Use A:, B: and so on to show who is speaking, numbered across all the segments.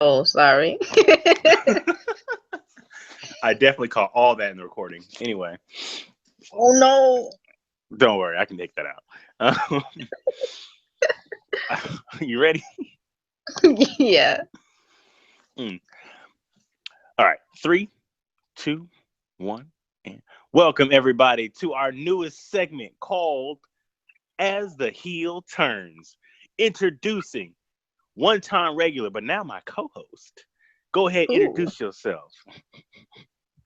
A: Oh, sorry.
B: I definitely caught all that in the recording. Anyway,
A: Oh no.
B: don't worry, I can take that out. You ready?
A: Yeah.
B: Mm. All right, three, two, one, and welcome everybody to our newest segment called "As the Heel Turns." Introducing one-time regular, but now my co-host. Go ahead,
A: Ooh.
B: introduce yourself.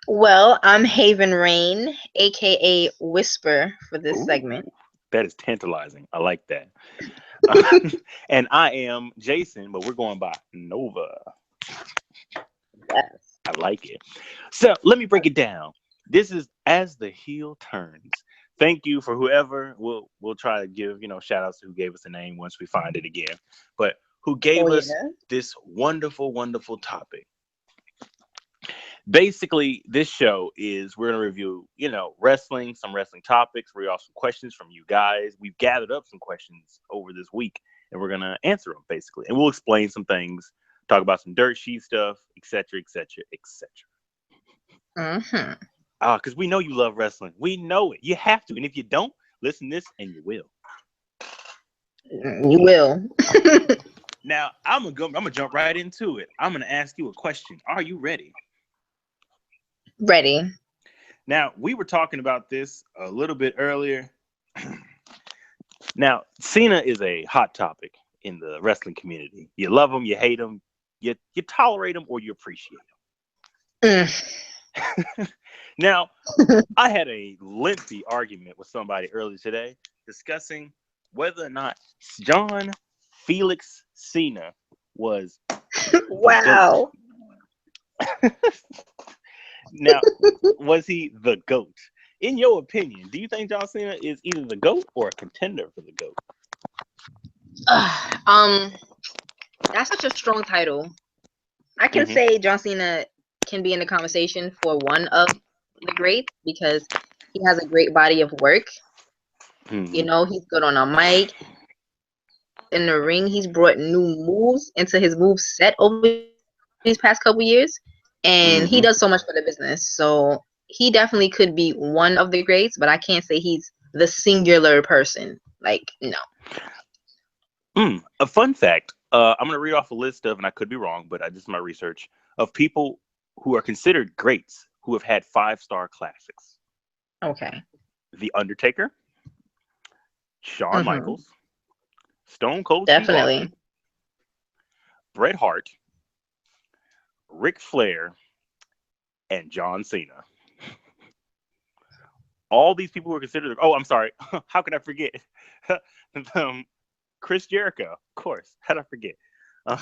A: Well, I'm Haven Rain, aka Whisper, for this segment.
B: Ooh, that is tantalizing. I like that. Uh, and I am Jason, but we're going by Nova.
A: Yes.
B: I like it. So let me break it down. This is As the Heel Turns. Thank you for whoever. We'll try to give shout outs to who gave us a name once we find it again. But who
A: Oh
B: gave us
A: yeah.
B: this wonderful, wonderful topic. Basically, this show is we're gonna review, wrestling, some wrestling topics, read off some questions from you guys. We've gathered up some questions over this week, and we're gonna answer them basically, and we'll explain some things, talk about some dirt sheet stuff, etc., etc., etc.
A: Mm-hmm.
B: Because we know you love wrestling, we know it. You have to, and if you don't, listen to this, and you will.
A: You will.
B: Now, I'm gonna jump right into it. I'm gonna ask you a question. Are you ready?
A: Ready.
B: Now, we were talking about this a little bit earlier. Now, Cena is a hot topic in the wrestling community. You love him, you hate him, you tolerate him, or you appreciate
A: Mm.
B: him. Now, I had a lengthy argument with somebody earlier today discussing whether or not John Felix Cena was the GOAT.
A: Wow.
B: Now, was he the GOAT? In your opinion, do you think John Cena is either the GOAT or a contender for the GOAT?
A: Ugh, um, that's such a strong title. I can
B: Mm-hmm.
A: say John Cena can be in the conversation for one of the greats because he has a great body of work.
B: Mm-hmm.
A: He's good on a mic. In the ring, he's brought new moves into his move set over these past couple years, and he does so much for
B: Mm-hmm.
A: the business. So he definitely could be one of the greats, but I can't say he's the singular person. Like, no.
B: A fun fact. I'm going to read off a list of, and I could be wrong, but I just my research of people who are considered greats who have had five-star classics.
A: Okay.
B: The Undertaker, Shawn
A: Mm-hmm.
B: Michaels, Stone Cold Steve
A: Definitely.
B: Austin, Bret Hart, Ric Flair, and John Cena. All these people were considered. Oh, I'm sorry. How could I forget? um, Chris Jericho, of course. How did I forget? Um,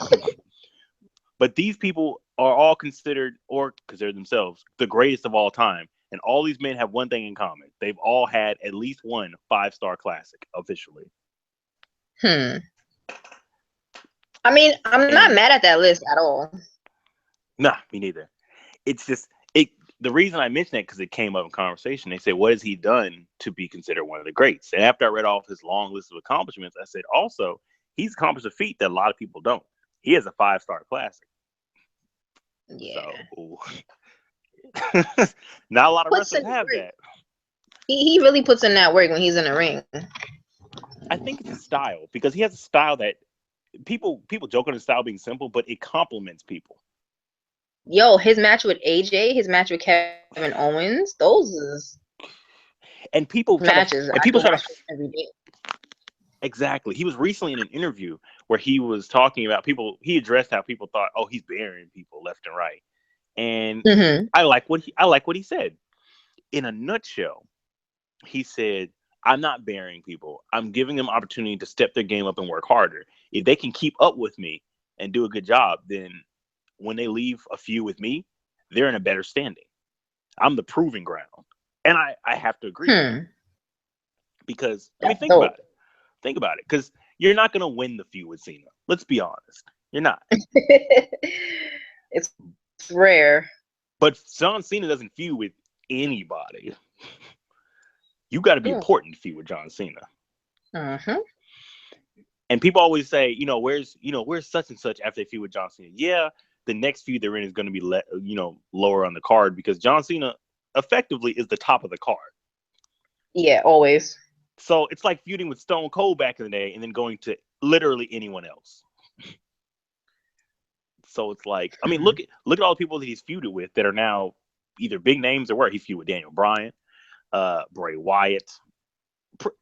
B: but these people are all considered, or consider themselves, the greatest of all time. And all these men have one thing in common. They've all had at least one five-star classic officially.
A: Hmm. I mean, I'm not
B: And
A: mad at that list at all.
B: nah, me neither. It's just it. The reason I mentioned it because it came up in conversation. They said, "What has he done to be considered one of the greats?" And after I read off his long list of accomplishments, I said, "Also, he's accomplished a feat that a lot of people don't. He has a five-star classic.
A: Yeah.
B: So, not a lot of
A: Puts
B: wrestlers
A: in
B: have
A: work.
B: that.
A: He really puts in that work when he's in the ring.
B: I think it's his style because he has a style that people joke on his style being simple, but it compliments people.
A: Yo, his match with AJ, his match with Kevin Owens, those is
B: And
A: matches I could
B: people
A: watch
B: try to
A: every day.
B: exactly. He was recently in an interview where he was talking about people. He addressed how people thought, "Oh, he's burying people left and right." And
A: Mm-hmm.
B: I like what he said. In a nutshell, he said, "I'm not burying people. I'm giving them opportunity to step their game up and work harder. If they can keep up with me and do a good job, then when they leave a few with me, they're in a better standing. I'm the proving ground." And I have to agree with him
A: Hmm.
B: because I mean
A: That's dope.
B: think about it because you're not going to win the feud with Cena. Let's be honest, you're not.
A: It's rare.
B: But John Cena doesn't feud with anybody. You got to be
A: Mm.
B: important to feud with John Cena.
A: Uh-huh.
B: And people always say, where's such and such after they feud with John Cena? Yeah, the next feud they're in is going to be lower on the card because John Cena effectively is the top of the card.
A: Yeah, always.
B: So it's like feuding with Stone Cold back in the day and then going to literally anyone else. So it's like, I mean, look at all the people that he's feuded with that are now either big names or where he feuded with Daniel Bryan, Bray Wyatt,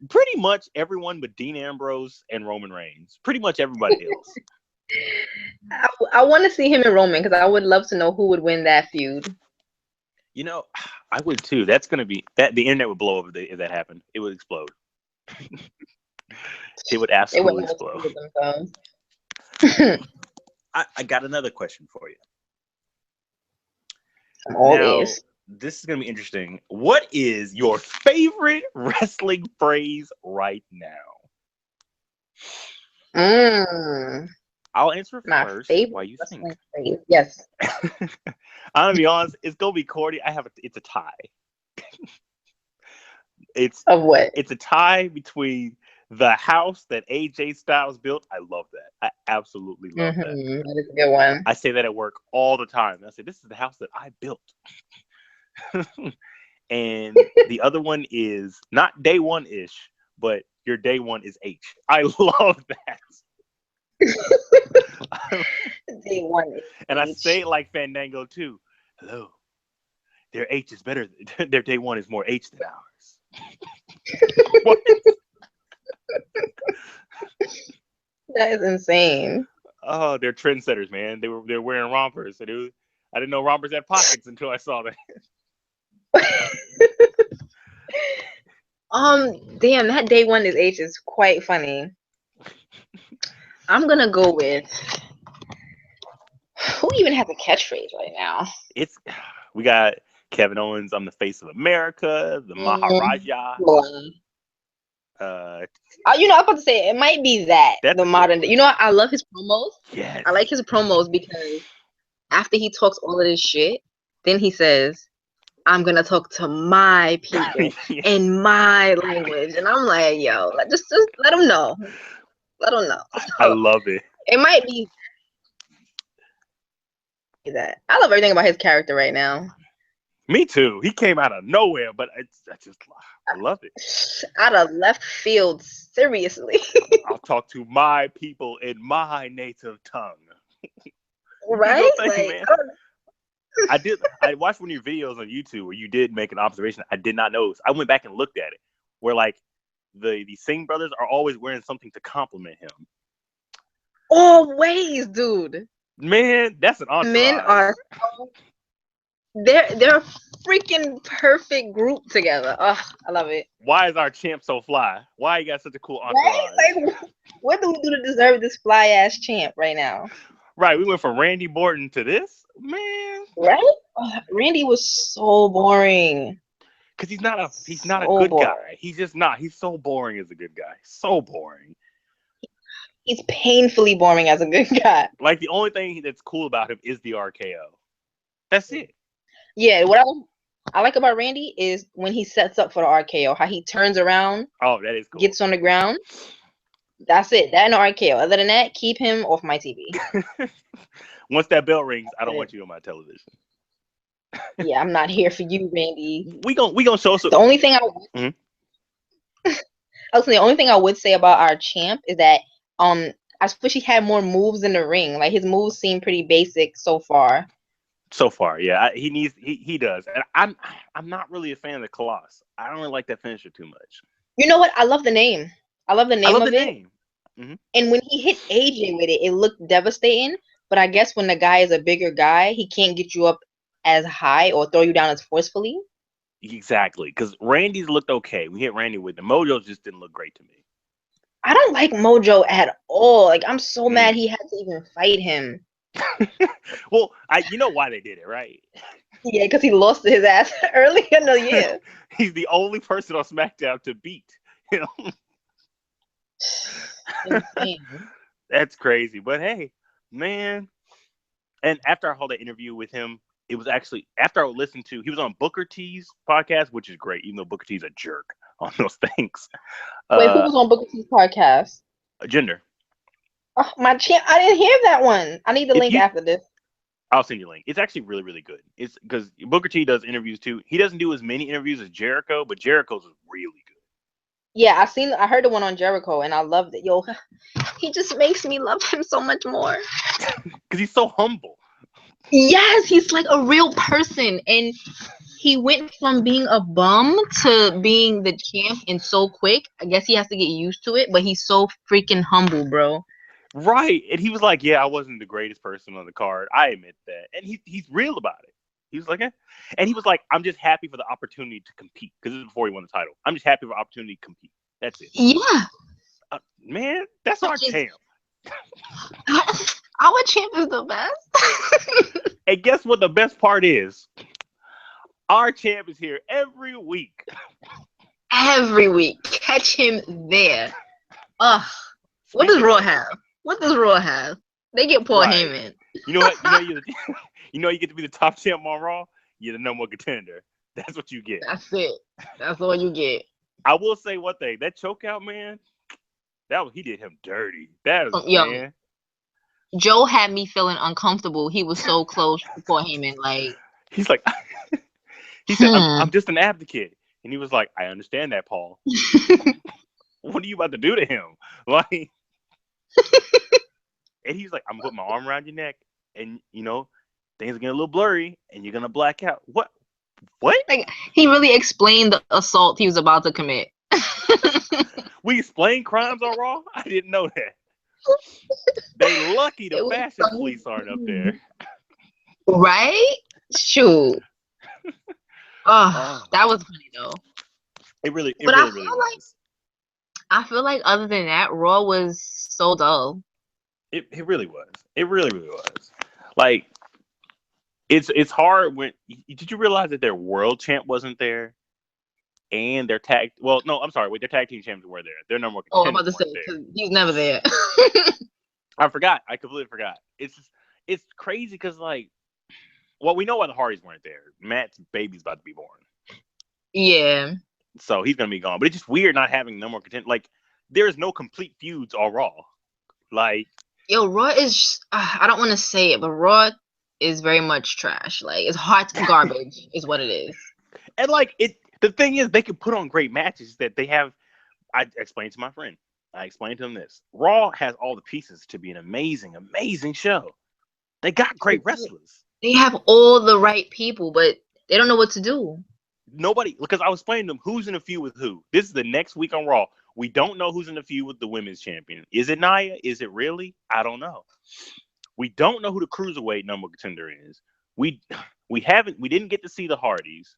B: pretty much everyone but Dean Ambrose and Roman Reigns. Pretty much everybody else.
A: I want to see him and Roman because I would love to know who would win that feud.
B: I would too. That's going to be that. The internet would blow up if that happened. It would explode. It would absolutely explode. I got another question for you. Now, this is going to be interesting. What is your favorite wrestling phrase right now? I'll answer first while you think.
A: Phrase. Yes.
B: I'm gonna be honest. It's gonna be corny. It's a tie. It's a tie between the house that AJ Styles built. I love that. I absolutely love that.
A: That is a good one.
B: I say that at work all the time. I say, this is the house that I built. And the other one is not day one-ish, but your day one is H. I love that.
A: Day one is
B: and
A: H.
B: I say it like Fandango too. Hello. Their H is better. Their day one is more H than ours. What?
A: That is insane.
B: Oh, they're trendsetters, man. They're wearing rompers. I didn't know rompers had pockets until I saw that.
A: Damn, that day one is H is quite funny. I'm gonna go with who even has a catchphrase right now?
B: We got Kevin Owens, I'm the face of America, the Maharaja.
A: I was about to say it might be that the modern. I love his promos.
B: Yes.
A: I like his promos because after he talks all of this shit, then he says, "I'm gonna talk to my people in my language," and I'm like, "Yo, just let them know. Let them know." So,
B: I love it.
A: It might be that. I love everything about his character right now.
B: Me too. He came out of nowhere, but I love it.
A: Out of left field, seriously.
B: I'll talk to my people in my native tongue.
A: Right?
B: I watched one of your videos on YouTube where you did make an observation I did not notice. I went back and looked at it, where like the Singh brothers are always wearing something to compliment him.
A: Always, dude.
B: Man, that's an entourage.
A: Men are they're a freaking perfect group together. Oh, I love it.
B: Why is our champ so fly? Why you got such a cool entourage?
A: Right? Like, what do we do to deserve this fly ass champ right now?
B: Right, we went from Randy Orton to this, man.
A: Right? Randy was so boring.
B: Because he's not a good guy. He's just not. He's so boring as a good guy. So boring.
A: He's painfully boring as a good guy.
B: Like the only thing that's cool about him is the RKO. That's it.
A: Yeah, what I like about Randy is when he sets up for the RKO, how he turns around.
B: Oh, that is cool.
A: Gets on the ground. That's it. That and the RKO. Other than that, keep him off my TV.
B: Once that bell rings, I don't want you on my television.
A: Yeah, I'm not here for you, Randy.
B: We gonna show some.
A: The only thing the only thing I would say about our champ is that I wish he had more moves in the ring. Like his moves seem pretty basic so far.
B: So far, yeah, he does, and I'm not really a fan of the Colossus. I don't really like that finisher too much.
A: You know what? I love the name. I love the name of it.
B: Mm-hmm.
A: And when he hit AJ with it, it looked devastating. But I guess when the guy is a bigger guy, he can't get you up as high or throw you down as forcefully.
B: Exactly, because Randy's looked okay. We hit Randy with the Mojo, just didn't look great to me.
A: I don't like Mojo at all. Like I'm so mad he had to even fight him.
B: Well, you know why they did it, right?
A: Yeah, because he lost his ass earlier in the year.
B: He's the only person on SmackDown to beat. You know, that's crazy. But hey, man. And after I held that interview with him, it was actually after I listened to. He was on Booker T's podcast, which is great, even though Booker T's a jerk on those things.
A: Wait, who was on Booker T's podcast?
B: Gender.
A: Oh, my champ! I didn't hear that one. I need the
B: If
A: link
B: you,
A: after this.
B: I'll send you a link. It's actually really, really good. It's because Booker T does interviews too. He doesn't do as many interviews as Jericho, but Jericho's is really good.
A: Yeah, I heard the one on Jericho, and I loved it. Yo, he just makes me love him so much more.
B: Because he's so humble.
A: Yes, he's like a real person, and he went from being a bum to being the champ and so quick. I guess he has to get used to it, but he's so freaking humble, bro.
B: Right. And he was like, yeah, I wasn't the greatest person on the card. I admit that. And he's real about it. He was like, eh. And he was like, I'm just happy for the opportunity to compete. Because this is before he won the title. I'm just happy for the opportunity to compete. That's it.
A: Yeah.
B: Man, that's our champ.
A: Our champ is the best.
B: And guess what the best part is? Our champ is here every week.
A: Every week. Catch him there. Ugh. What does Raw have? What does Raw have? They get Paul Heyman.
B: You know what? You know you get to be the top champ on Raw? You're the number one contender. That's what you get.
A: That's it. That's all you get.
B: I will say one thing. That chokeout, man, he did him dirty. That was, man.
A: Joe had me feeling uncomfortable. He was so close to Paul Heyman. Like,
B: he's like, he said, I'm just an advocate. And he was like, I understand that, Paul. What are you about to do to him? Like, and he's like, I'm gonna put my arm around your neck, and things are getting a little blurry, and you're gonna black out. What?
A: Like, he really explained the assault he was about to commit.
B: We explain crimes on Raw? I didn't know that. They lucky the fashion police aren't up there.
A: Right? Shoot. Oh, that was funny though.
B: It really was.
A: I feel like other than that, Raw was so dull.
B: It really was. It really, really was. Like, it's hard when. Did you realize that their world champ wasn't there? And their tag. Well, no, I'm sorry. Wait, their tag team champions were there. Their number one contenders
A: I'm about to say, because he's never there.
B: I forgot. I completely forgot. It's crazy because, like, well, we know why the Hardys weren't there. Matt's baby's about to be born.
A: Yeah.
B: So he's gonna be gone. But it's just weird not having no more content. Like, there's no complete feuds on Raw. Like,
A: yo, Raw is. I don't want to say it, but Raw is very much trash. Like, it's hot garbage, is what it is.
B: And like the thing is, they can put on great matches that they have. I explained to my friend. I explained to him this. Raw has all the pieces to be an amazing, amazing show. They got great wrestlers.
A: They have all the right people, but they don't know what to do.
B: Nobody, because I was explaining to them who's in a feud with who. This is the next week on Raw. We don't know who's in the feud with the women's champion. Is it Nia? Is it really? I don't know. We don't know who the cruiserweight number contender is. We didn't get to see the Hardys.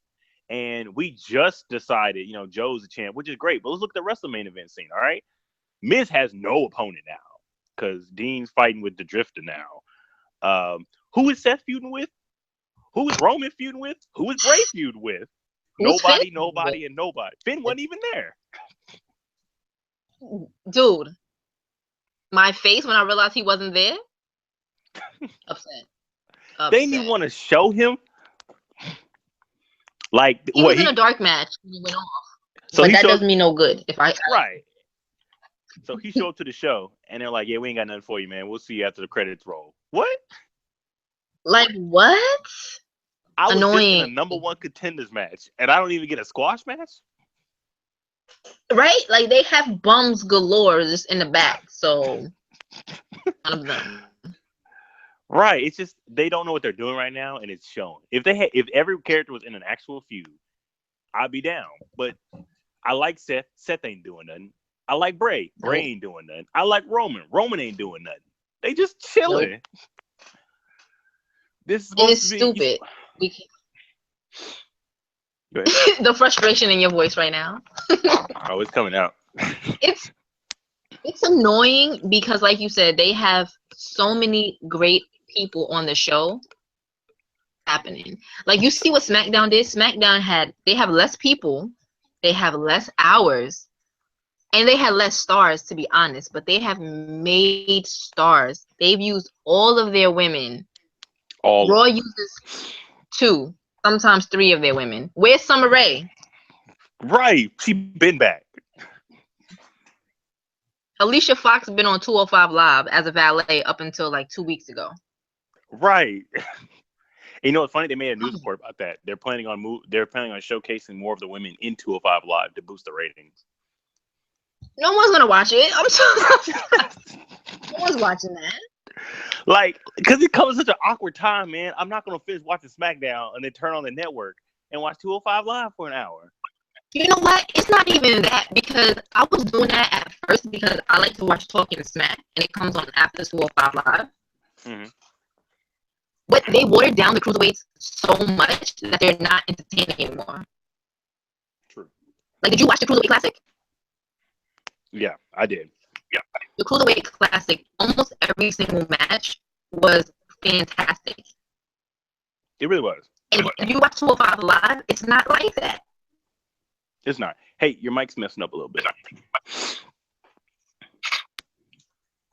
B: And we just decided, Joe's the champ, which is great. But let's look at the rest of the main event scene, all right? Miz has no opponent now because Dean's fighting with the Drifter now. Who is Seth feuding with? Who is Roman feuding with? Who is Bray feuding with? Nobody, and nobody. Finn wasn't even there.
A: Dude, my face when I realized he wasn't there? Upset.
B: They didn't even want to show him. Like,
A: he was in a dark match and he went off. So that doesn't mean no good.
B: Right. So he showed up to the show and they're like, yeah, we ain't got nothing for you, man. We'll see you after the credits roll. What?
A: Like, what?
B: I was just in a number one contenders match and I don't even get a squash match?
A: Right? Like, they have bums galore just in the back. So, none of them.
B: Right. It's just they don't know what they're doing right now, and it's shown. If every character was in an actual feud, I'd be down. But I like Seth. Seth ain't doing nothing. I like Bray. Bray ain't doing nothing. I like Roman. Roman ain't doing nothing. They just chilling. Nope. This is supposed to be
A: stupid. The frustration in your voice right now.
B: Oh, it's coming out.
A: It's annoying because, like you said, they have so many great people on the show happening. Like, you see what SmackDown did? They have less people, they have less hours, and they had less stars, to be honest, but they have made stars. They've used all of their women. Raw uses 2, sometimes 3 of their women. Where's Summer Rae?
B: Right. She been back.
A: Alicia Fox been on 205 Live as a valet up until like 2 weeks ago.
B: Right. You know what's funny? They made a news report about that. They're planning on showcasing more of the women in 205 Live to boost the ratings.
A: No one's gonna watch it. I'm so no one's watching that.
B: Like, because it comes at such an awkward time, man. I'm not gonna finish watching SmackDown and then turn on the network and watch 205 Live for an hour.
A: You know what? It's not even that, because I was doing that at first because I like to watch Talking Smack and it comes on after 205 Live. Mm-hmm. But they watered down the cruiserweights so much that they're not entertaining anymore.
B: True.
A: Like, did you watch the Cruiserweight Classic?
B: Yeah, I did.
A: Yeah. The Cruiserweight Classic, almost every single match was fantastic.
B: It really was.
A: And if you watch 205 Live, it's not like that.
B: It's not. Hey, your mic's messing up a little bit.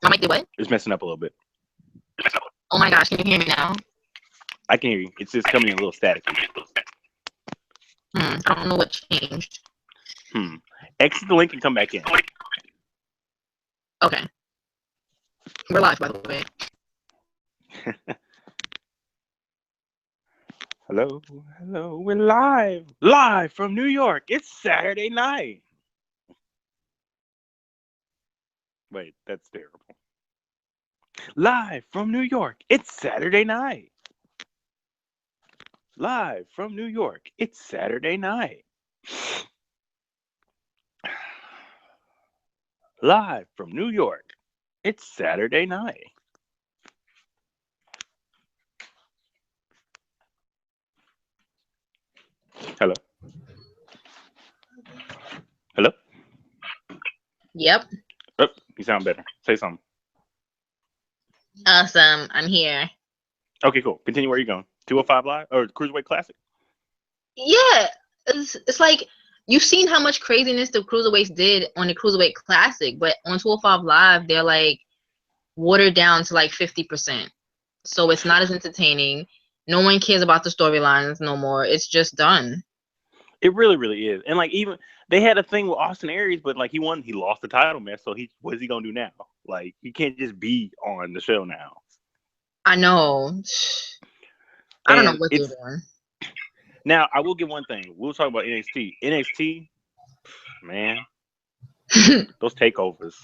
A: My mic did what?
B: It's messing up a little bit.
A: Oh my gosh, can you hear me now?
B: I can hear you. It's just coming in a little static.
A: I don't know what changed.
B: Exit the link and come back in.
A: Okay. We're live, by the way.
B: Hello, we're live from New York. It's Saturday night. Wait, that's terrible. Live from New York, it's Saturday night. Live from New York, it's Saturday night. Live from New York, it's Saturday night. Hello? Hello?
A: Yep.
B: Oh, you sound better. Say something.
A: Awesome. I'm here.
B: Okay, cool. Continue where you're going. 205 Live or Cruiserweight Classic?
A: Yeah. It's like, you've seen how much craziness the Cruiserweights did on the Cruiserweight Classic, but on 205 Live, they're like watered down to like 50%. So it's not as entertaining. No one cares about the storylines no more. It's just done.
B: It really, really is. And like, even they had a thing with Austin Aries, but like he lost the title match. So what is he gonna do now? Like, he can't just be on the show now.
A: I know. I don't know what they're doing.
B: Now, I will give one thing. We'll talk about NXT. NXT, man, those takeovers.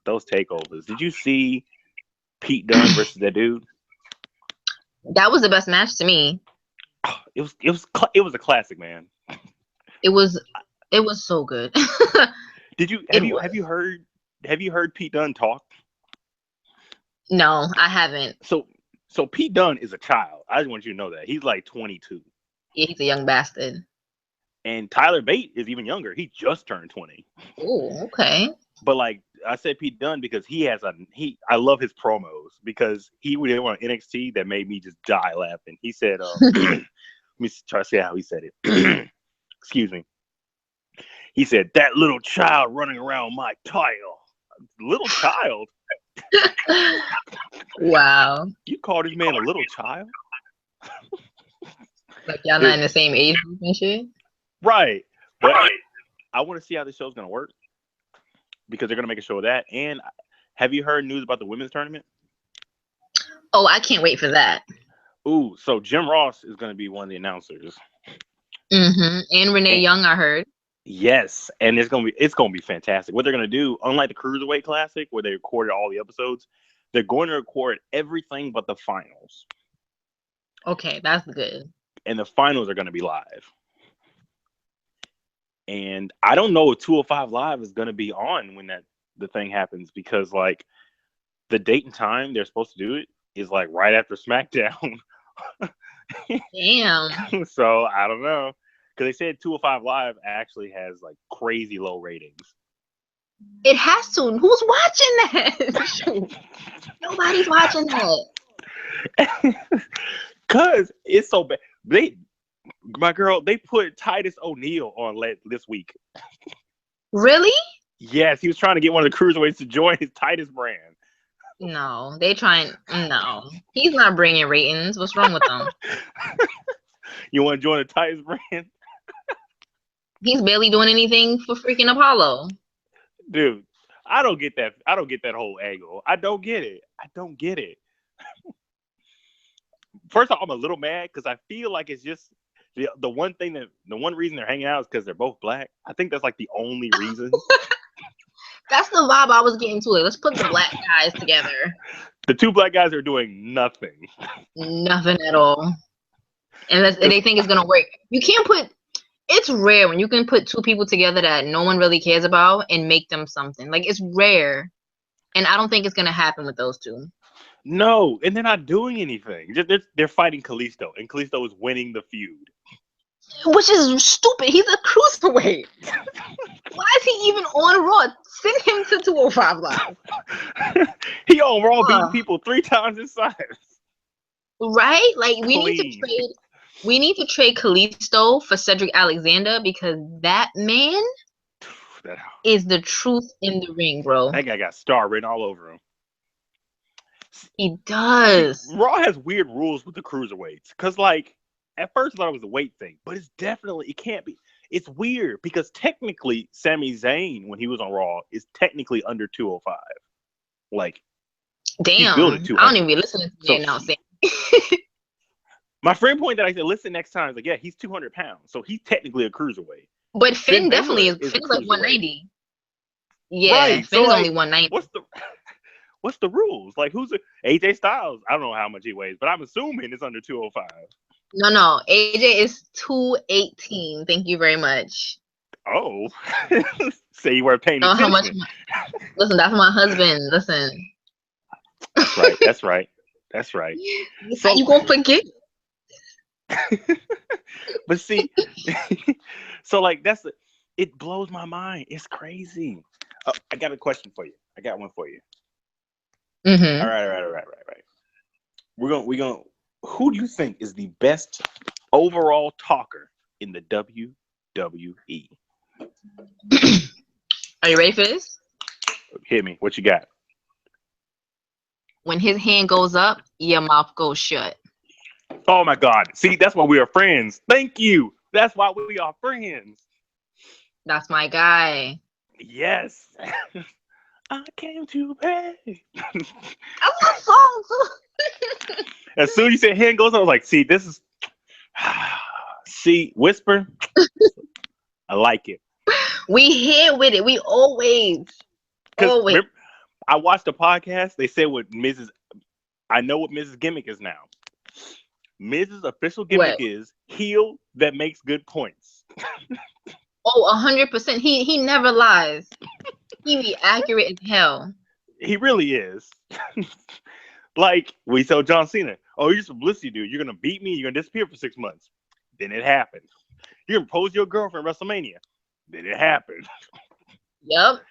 B: Those takeovers. Did you see Pete Dunne versus that dude?
A: That was the best match to me.
B: It was a classic, man.
A: It was so good.
B: Have you heard Pete Dunne talk?
A: No, I haven't.
B: So Pete Dunne is a child. I just want you to know that. He's like 22.
A: Yeah, he's a young bastard.
B: And Tyler Bate is even younger. He just turned 20.
A: Oh, okay.
B: But like I said, Pete Dunne because I love his promos because he would on NXT that made me just die laughing. He said, let me try to say how he said it. Excuse me. He said, "That little child running around my title." Little child?
A: Wow.
B: You call this man a little child?
A: Like, y'all not in the same age group and shit?
B: Right. But I want to see how this show's going to work because they're going to make a show of that. And have you heard news about the women's tournament?
A: Oh, I can't wait for that.
B: Ooh, so Jim Ross is going to be one of the announcers.
A: And Renee Young, I heard.
B: Yes, and it's gonna be fantastic. What they're gonna do, unlike the Cruiserweight Classic, where they recorded all the episodes, they're going to record everything but the finals.
A: Okay, that's good.
B: And the finals are gonna be live. And I don't know if 205 Live is gonna be on when the thing happens because like the date and time they're supposed to do it is like right after SmackDown.
A: Damn.
B: So I don't know. Because they said 205 Live actually has like crazy low ratings.
A: It has to. Who's watching that? Nobody's watching that.
B: Cause it's so bad. They put Titus O'Neil on this week.
A: Really?
B: Yes, he was trying to get one of the cruiserweights to join his Titus brand.
A: No, no. He's not bringing ratings. What's wrong with them?
B: You want to join the Titus brand?
A: He's barely doing anything for freaking Apollo.
B: Dude, I don't get that. I don't get that whole angle. I don't get it. I don't get it. First off, I'm a little mad because I feel like it's just the one thing that the one reason they're hanging out is because they're both black. I think that's like the only reason.
A: That's the vibe I was getting to. Like, let's put the black guys together.
B: The two black guys are doing nothing.
A: Nothing at all. And they think it's gonna work. You can't put. It's rare when you can put two people together that no one really cares about and make them something. Like, it's rare, and I don't think it's gonna happen with those two.
B: No, and they're not doing anything. They're fighting Kalisto, and Kalisto is winning the feud.
A: Which is stupid. He's a cruiserweight. Why is he even on Raw? Send him to 205 Live.
B: He on Raw beating people 3 times his size.
A: Right? Like, we need to trade Kalisto for Cedric Alexander because that man is the truth in the ring, bro.
B: That guy got star written all over him.
A: He does.
B: See, Raw has weird rules with the cruiserweights because, like, at first I thought it was a weight thing, but it can't be. It's weird because technically Sami Zayn, when he was on Raw, is technically under 205. Like,
A: damn, I don't even be listening to the announcement.
B: My friend pointed out, I said, listen next time. He's like, yeah, he's 200 pounds, so he's technically a cruiserweight.
A: But Finn definitely is. Finn's like 190. Yeah, right. Finn's only 190.
B: What's the rules? Like, who's AJ Styles? I don't know how much he weighs, but I'm assuming it's under 205.
A: No. AJ is 218. Thank you very much.
B: Oh. Say you weren't paying attention. How much
A: listen, that's my husband. Listen.
B: That's right.
A: So you gonna forget?
B: But see, so like it blows my mind. It's crazy. Oh, I got a question for you. I got one for you.
A: Mm-hmm.
B: All right. We're gonna. Who do you think is the best overall talker in the WWE?
A: Are you ready for this?
B: Hit me. What you got?
A: When his hand goes up, your mouth goes shut.
B: Oh my God. See, that's why we are friends. Thank you. That's why we are friends.
A: That's my guy.
B: Yes. I came to pay.
A: That's my song too.
B: As soon as you said hand goes up, I was like, see, this is Whisper. I like it.
A: We here with it. We always.
B: Remember, I watched a podcast. They said I know what Mrs. Gimmick is now. Mrs. official gimmick is heel that makes good points.
A: 100%. He never lies. He be accurate as hell.
B: He really is. Like we tell John Cena, oh, you're just a publicity dude. You're gonna beat me. You're gonna disappear for 6 months. Then it happened. You're gonna pose your girlfriend at WrestleMania. Then it happened.
A: Yep.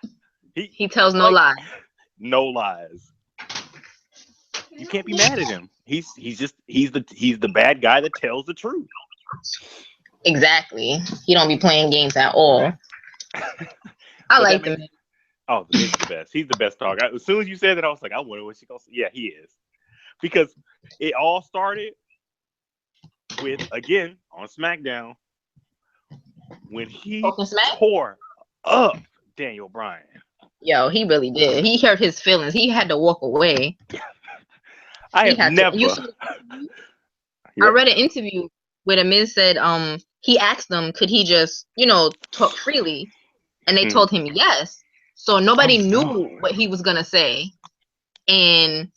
A: He tells no lies.
B: No lies. You can't be mad at him. He's the bad guy that tells the truth.
A: Exactly. He don't be playing games at all. I like the Miz.
B: Oh, the Miz is the best. He's the best talker. As soon as you said that, I was like, I wonder what she goes. Yeah, he is. Because it all started with, again, on SmackDown, when he tore up Daniel Bryan.
A: Yo, he really did. He hurt his feelings. He had to walk away.
B: I
A: read an interview where the Miz said, he asked them, could he just, talk freely? And they told him yes. So nobody knew what he was gonna say. And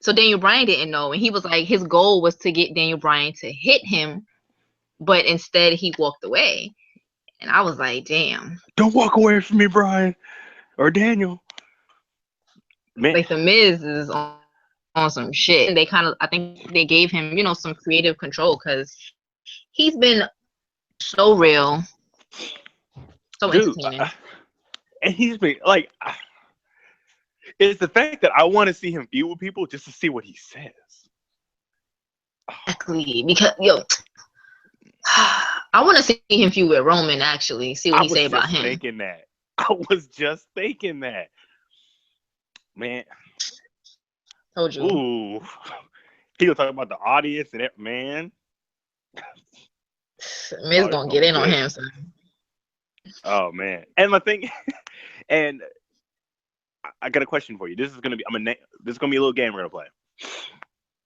A: so Daniel Bryan didn't know. And he was like, his goal was to get Daniel Bryan to hit him, but instead he walked away. And I was like, damn.
B: Don't walk away from me, Bryan. Or Daniel.
A: Man. Like the Miz is on some shit. And I think they gave him, some creative control because he's been so real. So entertaining.
B: And he's been like, it's the fact that I want to see him feud with people just to see what he says.
A: Exactly. Because, I want to see him feud with Roman, actually. See what he say about him.
B: I was just thinking that. Man.
A: Told you.
B: Ooh. He was talking about the audience and that, man.
A: Miz gonna get in on him, son.
B: Oh, man. And my thing, And I got a question for you. This is gonna be this is gonna be a little game we're gonna play.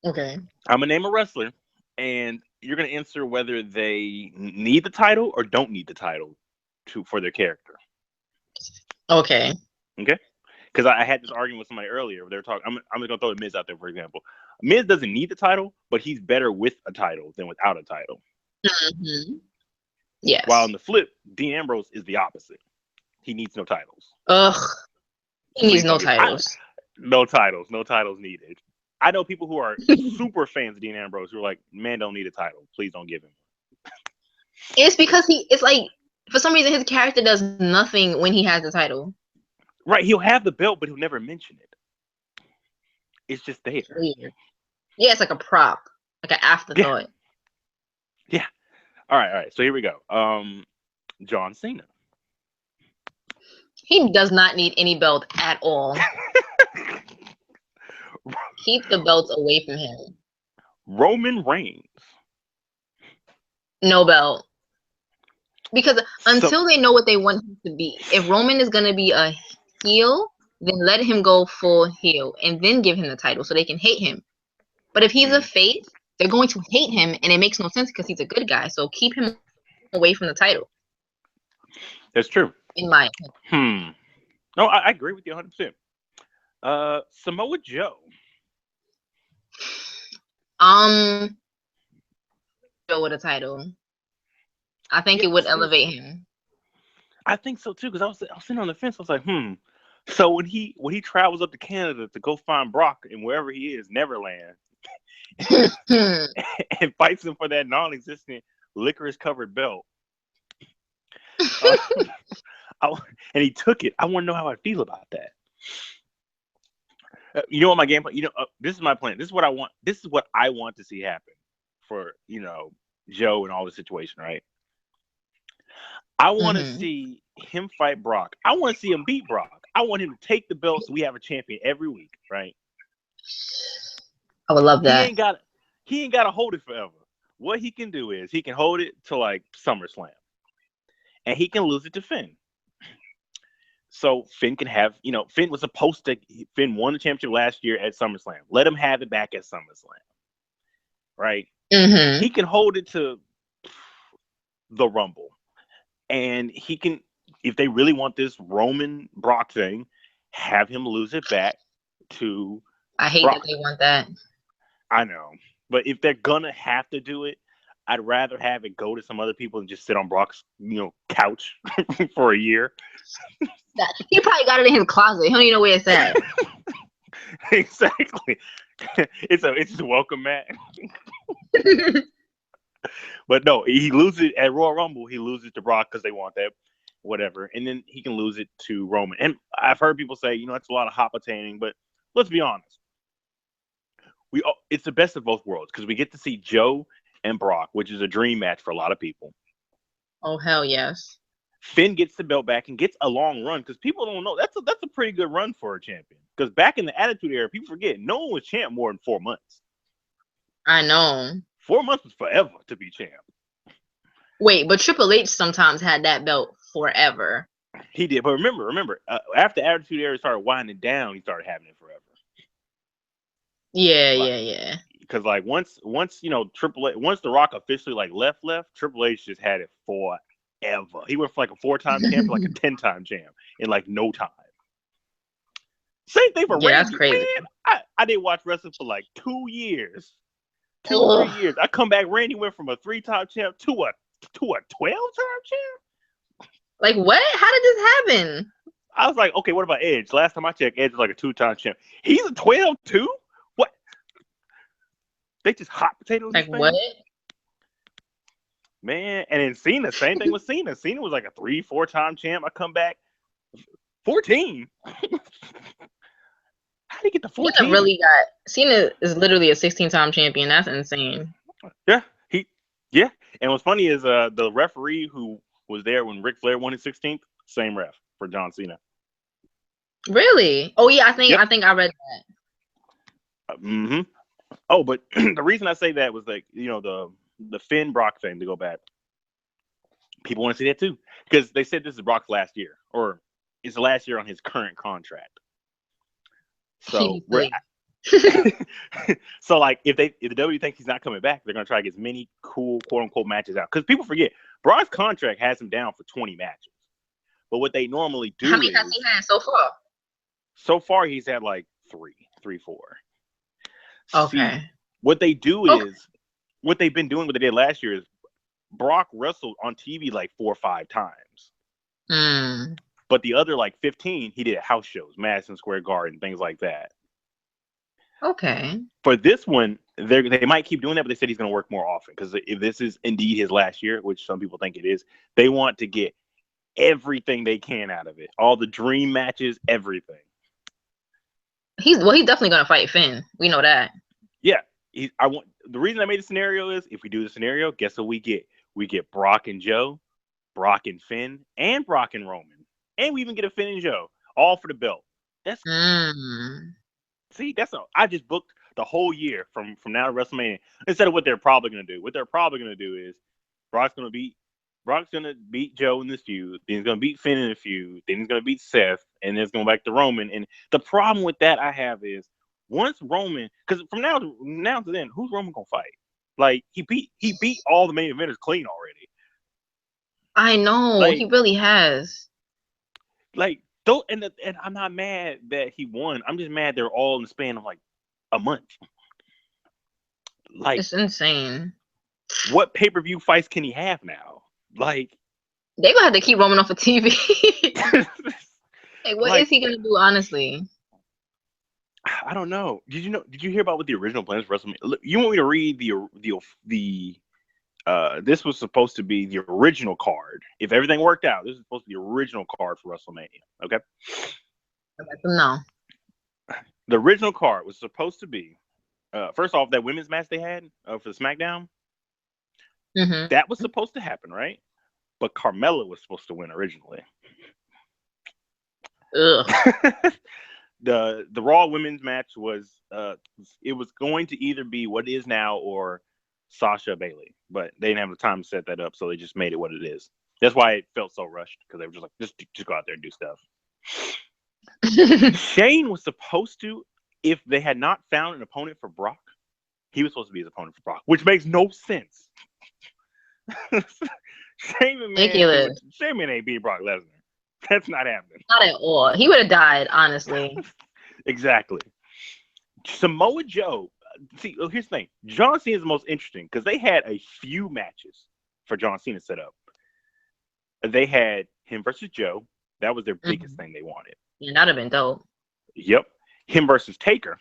A: Okay.
B: I'm gonna name a wrestler, and you're gonna answer whether they need the title or don't need the title for their character.
A: Okay.
B: Okay. Because I had this argument with somebody earlier. Where they were talking. I'm just gonna throw the Miz out there for example. Miz doesn't need the title, but he's better with a title than without a title.
A: Mm-hmm. Yes.
B: While on the flip, Dean Ambrose is the opposite. He needs no titles.
A: Ugh. He needs no titles.
B: No titles needed. I know people who are super fans of Dean Ambrose who are like, man, don't need a title. Please don't give him.
A: It's because it's like, for some reason, his character does nothing when he has the title.
B: Right. He'll have the belt, but he'll never mention it. It's just there.
A: Weird. Yeah, it's like a prop, like an afterthought.
B: Yeah. All right. So here we go. John Cena.
A: He does not need any belt at all. Keep the belts away from him.
B: Roman Reigns.
A: No belt. Because until they know what they want him to be, if Roman is going to be a heel, then let him go full heel and then give him the title so they can hate him. But if he's a face, they're going to hate him, and it makes no sense because he's a good guy. So keep him away from the title.
B: That's true.
A: In my opinion.
B: No, I agree with you 100%. Samoa Joe.
A: Joe with a title. I think it would elevate him.
B: I think so too, because I was sitting on the fence. I was like, So when he travels up to Canada to go find Brock and wherever he is, Neverland, and fights him for that non-existent licorice-covered belt, and he took it. I want to know how I feel about that. You know what my game plan? This is my plan. This is what I want. This is what I want to see happen for Joe and all the situation, right? I want to see him fight Brock. I want to see him beat Brock. I want him to take the belt so we have a champion every week, right?
A: I would love that.
B: He ain't got to hold it forever. What he can do is he can hold it to like SummerSlam, and he can lose it to Finn. So Finn can have, Finn was supposed to. Finn won the championship last year at SummerSlam. Let him have it back at SummerSlam, right?
A: Mm-hmm.
B: He can hold it to the Rumble. And he can, if they really want this Roman Brock thing, have him lose it back to
A: I hate
B: Brock.
A: that they want that.
B: I know. But if they're going to have to do it, I'd rather have it go to some other people and just sit on Brock's, couch for a year.
A: He probably got it in his closet. He don't even know where it's at.
B: Exactly. It's a welcome mat. But no, he loses at Royal Rumble. He loses to Brock because they want that, whatever. And then he can lose it to Roman. And I've heard people say, it's a lot of hot potatoing. But let's be honest. It's the best of both worlds because we get to see Joe and Brock, which is a dream match for a lot of people.
A: Oh, hell yes.
B: Finn gets the belt back and gets a long run because people don't know. That's a pretty good run for a champion. Because back in the Attitude Era, people forget, no one was champ more than 4 months.
A: I know.
B: 4 months was forever to be champ.
A: Wait, but Triple H sometimes had that belt forever.
B: He did, but remember, after Attitude Era started winding down, he started having it forever.
A: Yeah.
B: Because once Triple H, once The Rock officially left, Triple H just had it forever. He went from a 4-time champ to a 10-time champ in no time. Same thing for Randy.
A: That's crazy.
B: Man, I didn't watch wrestling for 2 years. 2-3 years. I come back. Randy went from a 3-time champ to a 12-time champ.
A: What? How did this happen?
B: I was like, okay, what about Edge? Last time I checked, Edge was a 2-time champ. He's a 12 too. What? They just hot potatoes.
A: What?
B: Man, and then Cena, same thing with Cena. Cena was a 3-4-time champ. I come back 14. How did he get the 14?
A: Cena is literally a 16-time champion. That's insane.
B: Yeah. And what's funny is the referee who was there when Ric Flair won his 16th, same ref for John Cena.
A: Really? Oh yeah, I think I read
B: that. Oh, but the reason I say that was the Finn Brock thing, to go back. People want to see that too because they said this is Brock's last year, or It's the last year on his current contract. So
A: He
B: we're
A: played.
B: so like if the W thinks he's not coming back, they're gonna try to get as many cool quote unquote matches out. Because people forget Brock's contract has him down for 20 matches. But what they normally
A: How
B: do
A: many has he
B: is
A: had so far?
B: so far he's had like three, four. See,
A: Okay.
B: what they do
A: Okay.
B: is what they've been doing, what they did last year is Brock wrestled on TV like 4 or 5 times.
A: Mm.
B: But the other like 15, he did at house shows, Madison Square Garden, things like that.
A: Okay.
B: For this one, they might keep doing that, but they said he's going to work more often because if this is indeed his last year, which some people think it is, they want to get everything they can out of it, all the dream matches, everything.
A: He's definitely gonna fight Finn. We know that.
B: Yeah, the reason I made the scenario is if we do the scenario, guess what we get? We get Brock and Joe, Brock and Finn, and Brock and Roman, and we even get a Finn and Joe, all for the belt. That's that's all. I just booked the whole year from now to WrestleMania instead of what they're probably gonna do. What they're probably gonna do is Brock's gonna beat Joe in this feud. Then he's gonna beat Finn in the feud. Then he's gonna beat Seth, and then it's going back to Roman. And the problem with that I have is once Roman, because from now to then, who's Roman gonna fight? Like he beat all the main eventers clean already.
A: I know he
B: Like
A: really has.
B: though, and I'm not mad that he won. I'm just mad they're all in the span of like a month. Like
A: It's insane.
B: what pay-per-view fights can he have now? Like
A: They gonna have to keep Roman off of TV. Like, what
B: like
A: is he gonna do? Honestly,
B: I don't know. Did you hear about what the original plans for WrestleMania? You want me to read the this was supposed to be the original card. If everything worked out, this is supposed to be the original card for WrestleMania. Okay.
A: no.
B: The original card was supposed to be first off that women's match they had for the SmackDown.
A: Mm-hmm.
B: That was supposed to happen, right? But Carmella was supposed to win originally.
A: Ugh.
B: The Raw women's match was it was going to either be what it is now or Sasha Bailey, but they didn't have the time to set that up, so they just made it what it is. That's why it felt so rushed because they were just like just go out there and do stuff. Shane was supposed to, if they had not found an opponent for Brock, he was supposed to be his opponent for Brock, which makes no sense. Shane McMahon ain't beating Brock Lesnar. That's not happening.
A: Not at all. He would have died, honestly.
B: Exactly. Samoa Joe. See, here's the thing. John Cena is the most interesting because they had a few matches for John Cena set up. They had him versus Joe. That was their biggest thing they wanted.
A: Yeah, that'd have been dope.
B: Yep. Him versus Taker.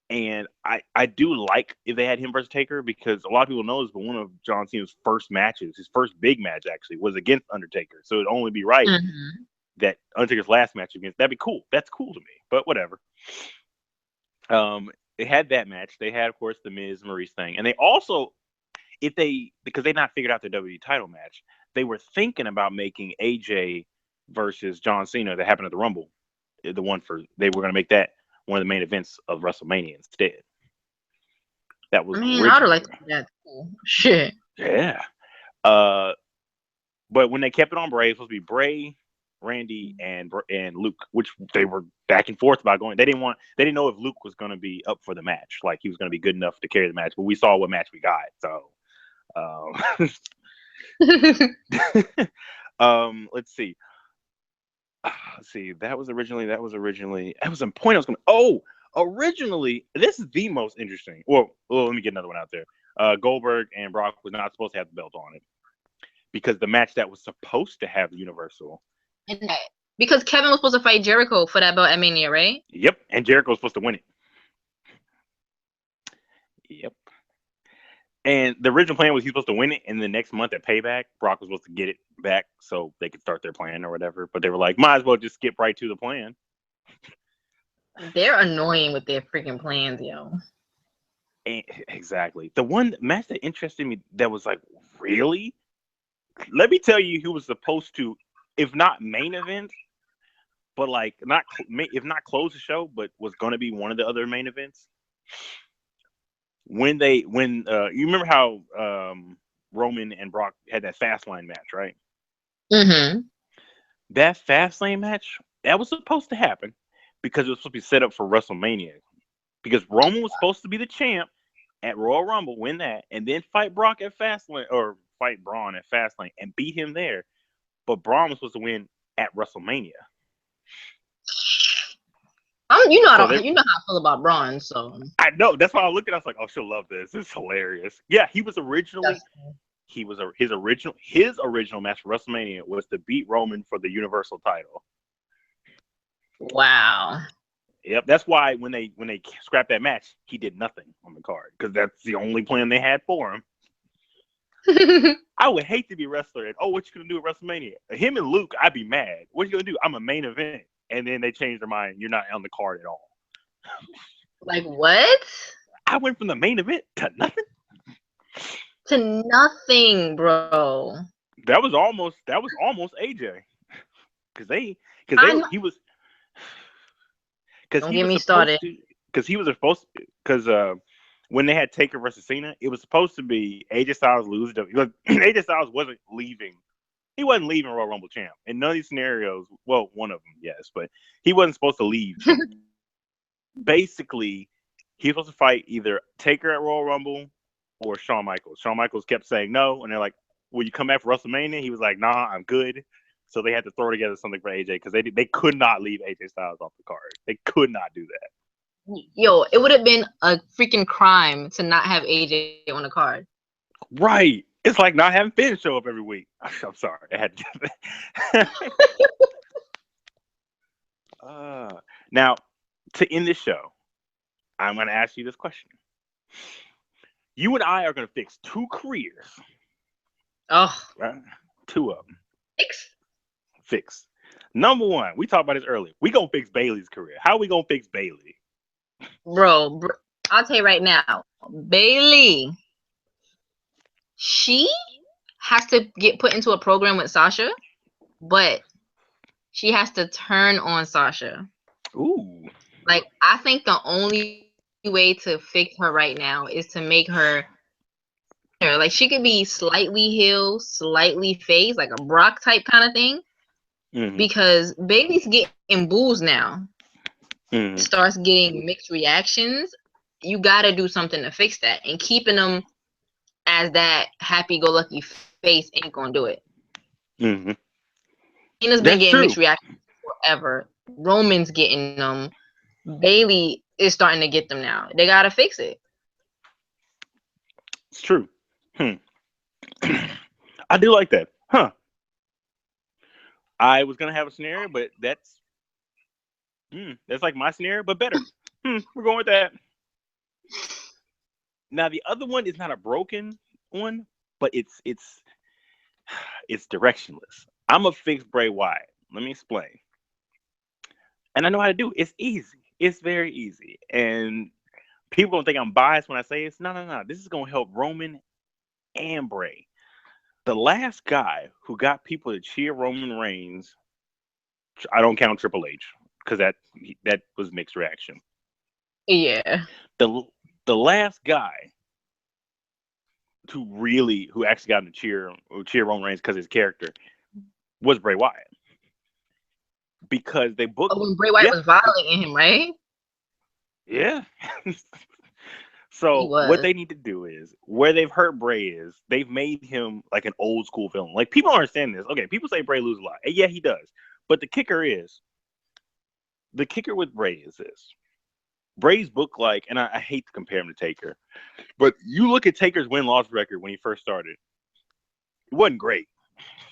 B: And I do like if they had him versus Taker because a lot of people know this, but one of John Cena's first matches, his first big match actually, was against Undertaker. So it'd only be right that Undertaker's last match against, that'd be cool. That's cool to me, but whatever. They had that match. They had, of course, the Miz Maurice thing. And they also, because they not figured out their WWE title match, they were thinking about making AJ versus John Cena that happened at the Rumble. They were going to make that one of the main events of WrestleMania instead. That was
A: I would have liked that. Cool. Shit.
B: Yeah. But when they kept it on Bray, it was supposed to be Bray, Randy, and Luke, which they were back and forth about going. They didn't know if Luke was going to be up for the match, like he was going to be good enough to carry the match. But we saw what match we got, so. Let's see. That was a point I was going to. Originally, this is the most interesting. Well, let me get another one out there. Goldberg and Brock was not supposed to have the belt on it because the match that was supposed to have the Universal.
A: Because Kevin was supposed to fight Jericho for that belt at Mania, right?
B: Yep, and Jericho was supposed to win it. Yep. And the original plan was he was supposed to win it, and the next month at Payback, Brock was supposed to get it back so they could start their plan or whatever. But they were like, might as well just skip right to the plan.
A: They're annoying with their freaking plans, yo.
B: Exactly. The one match that interested me that was like, really? Let me tell you who was supposed to, if not main event, but like if not close the show, but was going to be one of the other main events. When you remember how Roman and Brock had that fast line match, right?
A: Mm-hmm.
B: That Fastlane match, that was supposed to happen because it was supposed to be set up for WrestleMania. Because Roman was supposed to be the champ at Royal Rumble, win that, and then fight Brock at Fastlane or fight Braun at Fastlane and beat him there. But Braun was supposed to win at WrestleMania. So they,
A: You know how I feel about Braun, so
B: I know that's why I looked at. I was like, "Oh, she'll love this. This is hilarious." Yeah, he was originally
A: that's
B: his original match for WrestleMania was to beat Roman for the Universal title.
A: wow.
B: Yep, that's why when they scrapped that match, he did nothing on the card because that's the only plan they had for him. I would hate to be a wrestler and what you gonna do at WrestleMania? Him and Luke, I'd be mad. What you gonna do? I'm a main event, and then they changed their mind. You're not on the card at all.
A: Like what?
B: I went from the main event to nothing.
A: To nothing, bro.
B: That was almost AJ because he was
A: Don't get me started.
B: when they had Taker versus Cena, it was supposed to be AJ Styles lose. AJ Styles wasn't leaving. He wasn't leaving Royal Rumble champ in none of these scenarios. Well, one of them, yes, but he wasn't supposed to leave. Basically, he was supposed to fight either Taker at Royal Rumble or Shawn Michaels. Shawn Michaels kept saying no, and they're like, "Will you come back for WrestleMania?" He was like, "Nah, I'm good." So they had to throw together something for AJ because they could not leave AJ Styles off the card. They could not do that.
A: Yo, it would have been a freaking crime to not have AJ on the card.
B: Right. It's like not having Finn show up every week. I'm sorry. I had to do that. Now, to end this show, I'm going to ask you this question. You and I are going to fix two careers.
A: Oh.
B: Right? Two of them.
A: Fix.
B: Number one, we talked about this earlier. We going to fix Bayley's career. How are we going to fix Bayley?
A: Bro, I'll tell you right now. Bayley, she has to get put into a program with Sasha, but she has to turn on Sasha.
B: Ooh.
A: Like, I think the only way to fix her right now is to make her like she could be slightly heel, slightly face, like a Brock type kind of thing. Mm-hmm. Because Bayley's getting boos now. Mm-hmm. Starts getting mixed reactions. You gotta do something to fix that. And keeping them as that happy-go-lucky face ain't gonna do it. Mm-hmm. Cena's been getting mixed reactions forever. Roman's getting them. Bayley is starting to get them now. They gotta fix it.
B: It's true. I do like that. Huh. I was gonna have a scenario, but that's like my scenario, but better. We're going with that. Now the other one is not a broken one, but it's directionless. I'm gonna fix Bray Wyatt. Let me explain. And I know how to do it. It's easy. It's very easy. And people don't think I'm biased when I say this. No. This is gonna help Roman and Bray. The last guy who got people to cheer Roman Reigns, I don't count Triple H because that was mixed reaction.
A: Yeah.
B: The last guy who actually got him to cheer Roman Reigns because his character was Bray Wyatt. Because they booked
A: when Bray Wyatt was violating him, right?
B: Yeah. So what they need to do is, where they've hurt Bray is, they've made him like an old school villain. Like, people don't understand this. Okay, people say Bray loses a lot. And yeah, he does. But the kicker with Bray is this. Bray's book, like, and I hate to compare him to Taker, but you look at Taker's win-loss record when he first started, it wasn't great.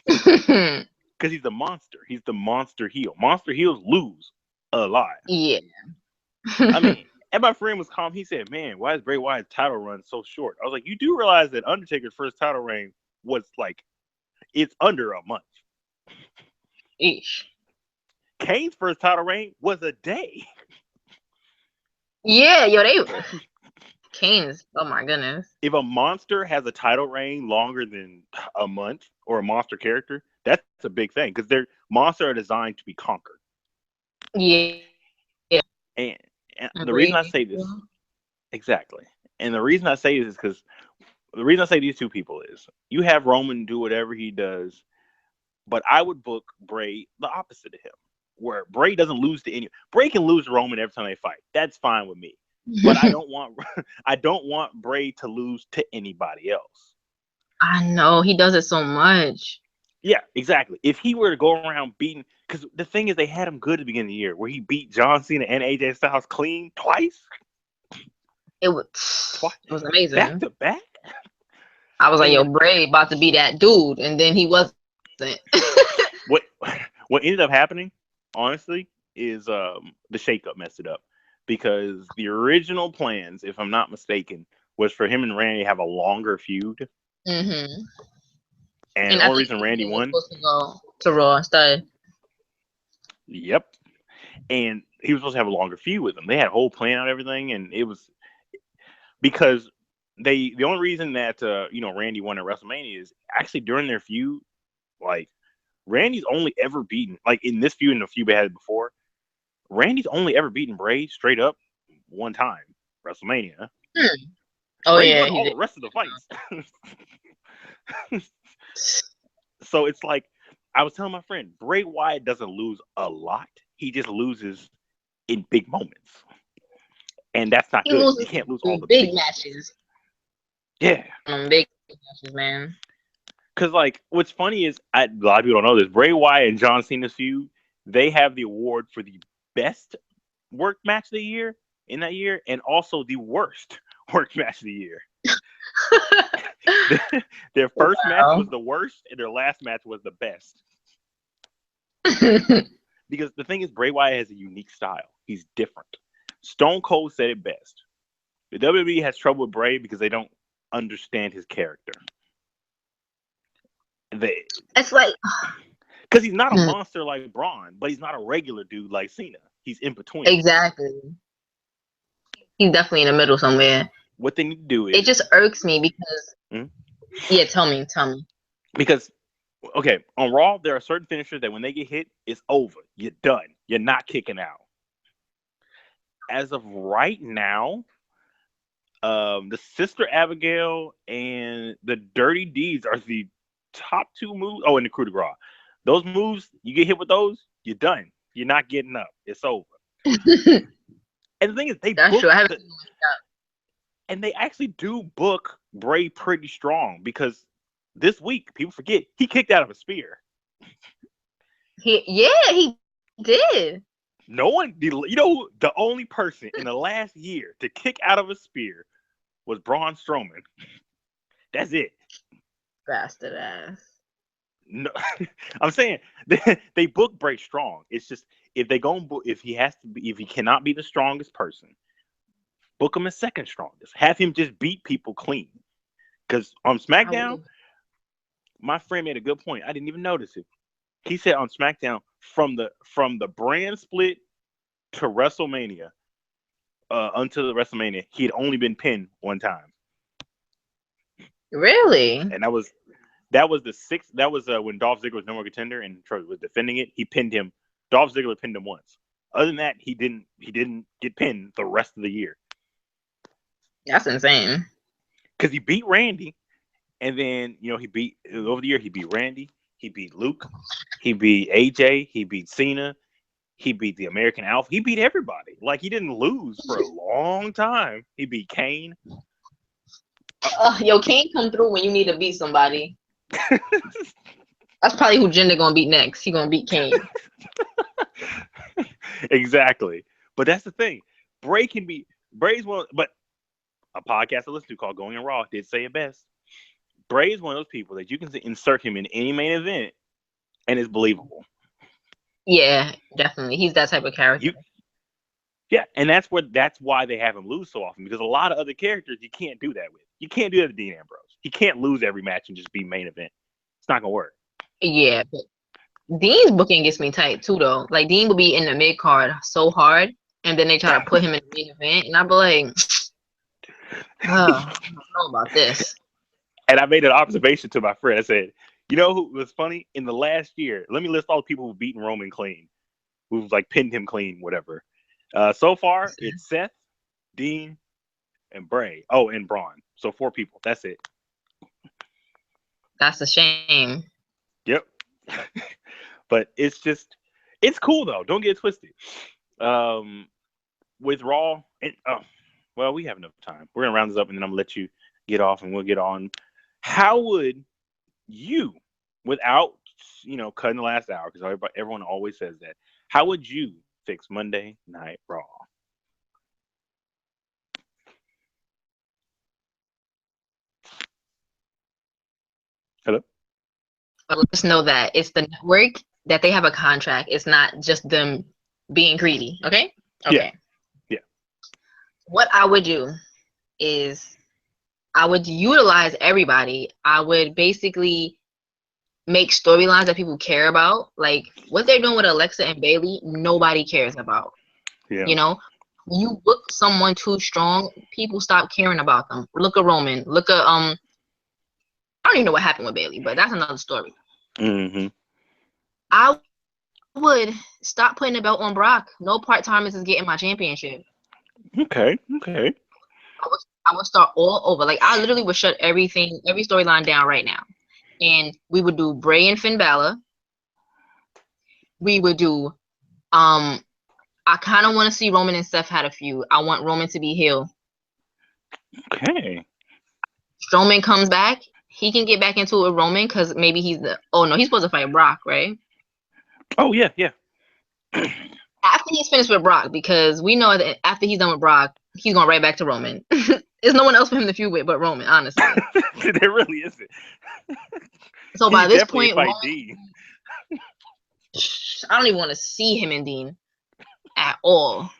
B: Because he's the monster. He's the monster heel. Monster heels lose a lot.
A: Yeah.
B: I mean, and my friend was calm. He said, "Man, why is Bray Wyatt's title run so short?" I was like, "You do realize that Undertaker's first title reign was like, it's under a month."
A: Eesh.
B: Kane's first title reign was a day.
A: Yeah, Kane's, oh my goodness.
B: If a monster has a title reign longer than a month, or a monster character, that's a big thing because their monsters are designed to be conquered.
A: Yeah.
B: And the reason I say this, exactly, and the reason I say this is because the reason I say these two people is, you have Roman do whatever he does, But I would book Bray the opposite of him, where Bray doesn't lose to any. Bray can lose to Roman every time they fight. That's fine with me. But I don't want I don't want Bray to lose to anybody else.
A: I know he does it so much.
B: Yeah, exactly. If he were to go around beating, because the thing is, they had him good at the beginning of the year, where he beat John Cena and AJ Styles clean twice.
A: It was
B: Back
A: amazing.
B: to back.
A: I was like, yo, Bray about to be that dude, and then he wasn't.
B: what what ended up happening, honestly, is the shakeup messed it up, because the original plans, if I'm not mistaken, was for him and Randy to have a longer feud.
A: Mm-hmm.
B: And the only reason Randy won,
A: supposed to go to Raw instead.
B: Yep. And he was supposed to have a longer feud with them. They had a whole plan on everything, and it was because the only reason that Randy won at WrestleMania is actually during their feud, like Randy's only ever beaten, like in this feud and the feud they had before, Randy's only ever beaten Bray straight up one time, WrestleMania.
A: Oh
B: Bray
A: yeah,
B: won all the rest of the fights. So it's like, I was telling my friend, Bray Wyatt doesn't lose a lot. He just loses in big moments. And that's not good. You can't lose all the
A: big matches.
B: Yeah.
A: Big matches, man.
B: Because, like, what's funny is, a lot of people don't know this, Bray Wyatt and John Cena's feud, they have the award for the best work match of the year in that year, and also the worst work match of the year. Their first match was the worst, and their last match was the best. Because the thing is, Bray Wyatt has a unique style. He's different. Stone Cold said it best. The WWE has trouble with Bray because they don't understand his character.
A: It's like,
B: because he's not a monster like Braun, but he's not a regular dude like Cena. He's in between.
A: Exactly. He's definitely in the middle somewhere.
B: What they need to do is,
A: it just irks me because yeah, tell me.
B: Because okay, on Raw there are certain finishers that when they get hit, it's over. You're done. You're not kicking out. As of right now, the Sister Abigail and the Dirty Deeds are the top two moves. Oh, and the Coup de Grace. Those moves, you get hit with those, you're done. You're not getting up. It's over. And the thing is, and they actually do book Bray pretty strong, because this week, people forget, he kicked out of a spear.
A: He did.
B: No one, the only person in the last year to kick out of a spear was Braun Strowman. That's it.
A: Bastard ass.
B: No, I'm saying they book Bray strong. It's just, if he cannot be the strongest person, book him as second strongest. Have him just beat people clean. Because on SmackDown, my friend made a good point. I didn't even notice it. He said on SmackDown, from the brand split to WrestleMania, until the WrestleMania, he had only been pinned one time.
A: Really?
B: And that was the sixth. That was when Dolph Ziggler was no more contender and Troy was defending it. He pinned him. Dolph Ziggler pinned him once. Other than that, he didn't get pinned the rest of the year.
A: That's insane.
B: Because he beat Randy, and then he beat over the year. He beat Randy. He beat Luke. He beat AJ. He beat Cena. He beat the American Alpha. He beat everybody. Like, he didn't lose for a long time. He beat Kane.
A: Kane come through when you need to beat somebody. That's probably who Jinder gonna beat next. He gonna beat Kane.
B: Exactly. But that's the thing. Bray's one, but a podcast I listened to called Going in Raw did say it best. Bray is one of those people that you can insert him in any main event and it's believable.
A: Yeah, definitely. He's that type of character.
B: Yeah, and that's why they have him lose so often, because a lot of other characters you can't do that with. You can't do that to Dean Ambrose. He can't lose every match and just be main event. It's not gonna work.
A: Yeah, but Dean's booking gets me tight too, though. Like, Dean will be in the mid card so hard, and then they try to put him in the main event, and I'll be like, I don't know about this.
B: And I made an observation to my friend. I said, you know who was funny? In the last year, let me list all the people who've beaten Roman clean, who've like pinned him clean, whatever. So far, it's Seth, Dean, and Bray. Oh, and Braun. So 4 people. That's it.
A: That's a shame.
B: Yep. But it's cool though. Don't get it twisted. Um, with Raw, and well, we have enough time. We're gonna round this up, and then I'm gonna let you get off, and we'll get on. How would you, without cutting the last hour, because everyone always says that, how would you fix Monday Night Raw? Hello.
A: But let's know that it's the network, that they have a contract. It's not just them being greedy. Okay.
B: Yeah.
A: Okay.
B: Yeah.
A: What I would do is I would utilize everybody. I would basically make storylines that people care about. Like what they're doing with Alexa and Bailey, nobody cares about.
B: Yeah.
A: You know, when you book someone too strong, people stop caring about them. Look at Roman. Look at I don't even know what happened with Bailey, but that's another story.
B: Mm-hmm.
A: I would stop putting the belt on Brock. No part-timers is getting my championship.
B: Okay. Okay.
A: I would start all over. Like I literally would shut every storyline down right now. And we would do Bray and Finn Balor. We would do I kind of want to see Roman and Seth had a feud. I want Roman to be heel.
B: Okay.
A: Strowman comes back. He can get back into it with Roman because maybe he's supposed to fight Brock, right?
B: Oh yeah, yeah.
A: After he's finished with Brock, because we know that after he's done with Brock, he's going right back to Roman. There's no one else for him to feud with but Roman, honestly.
B: There really isn't.
A: So by this point,
B: fight
A: Roman,
B: Dean.
A: I don't even want to see him and Dean at all.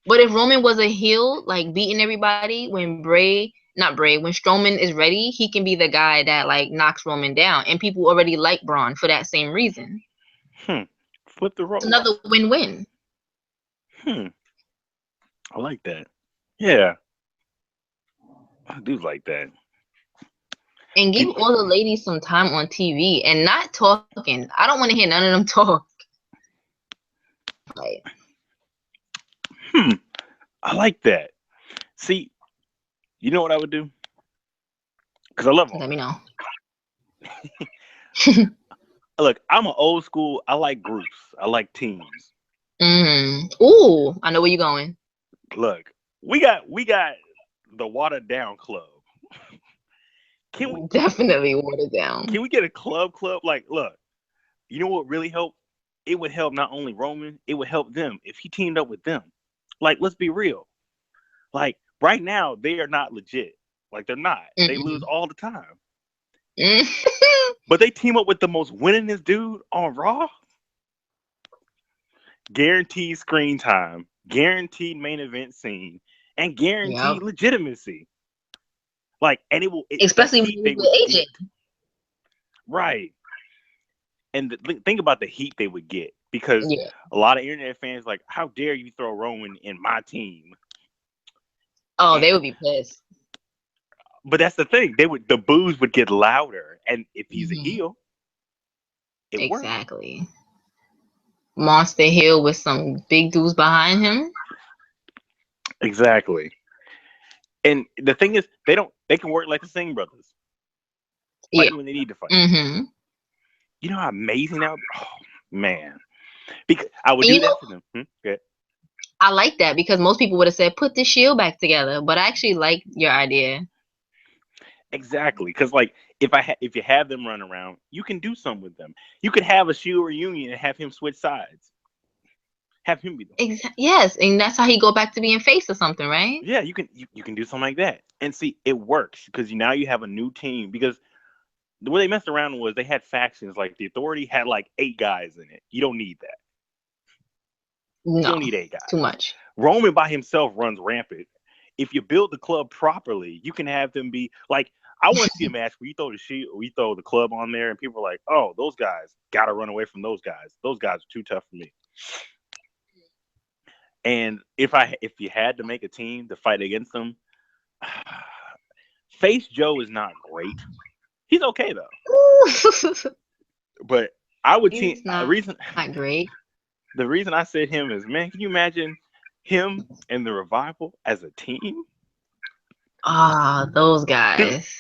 A: But if Roman was a heel, like beating everybody, when Strowman is ready, he can be the guy that like knocks Roman down, and people already like Braun for that same reason.
B: Flip the role.
A: It's another win-win.
B: I like that. Yeah, I do like that.
A: And give all the ladies some time on TV and not talking. I don't want to hear none of them talk. Like,
B: I like that. See, you know what I would do? Because I love them.
A: Let me know.
B: Look, I'm an old school. I like groups. I like teams.
A: Ooh, I know where you're going.
B: Look, we got the watered down club. Can we
A: definitely water down?
B: Can we get a club? Like, look, you know what really helped? It would help not only Roman, it would help them if he teamed up with them. Like, let's be real. Like, right now, they are not legit. Like, they're not. They lose all the time. But they team up with the most winningest dude on Raw. Guaranteed screen time, guaranteed main event scene, and guaranteed legitimacy. Like, and
A: especially when you with AJ.
B: Right. And think about the heat they would get, because a lot of internet fans like, how dare you throw Roman in my team?
A: Oh, they would be pissed.
B: But that's the thing. The boos would get louder, and if he's a heel, it
A: exactly
B: works.
A: Monster heel with some big dudes behind him.
B: Exactly. And the thing is, they can work like the Singh brothers. Fight when they need to fight. You know how amazing that would be? Oh, man. Because I would do that for them. Okay.
A: I like that, because most people would have said, put the Shield back together. But I actually like your idea.
B: Exactly. Because, like, if you have them run around, you can do something with them. You could have a Shield reunion and have him switch sides. Have him be the
A: yes, and that's how he go back to being face or something, right?
B: Yeah, you can do something like that. And see, it works, because now you have a new team. Because the way they messed around was they had factions. Like, the Authority had like 8 guys in it. You don't need that.
A: No,
B: you don't need 8 guys.
A: Too much.
B: Roman by himself runs rampant. If you build the club properly, you can have them be like, I want to see a match where you throw the Shield, we throw the club on there, and people are like, oh, those guys gotta run away from those guys. Those guys are too tough for me. And if you had to make a team to fight against them, Face Joe is not great. He's okay though. But I would team.
A: Not great.
B: The reason I said him is, man, can you imagine him and the Revival as a team?
A: Ah, those guys.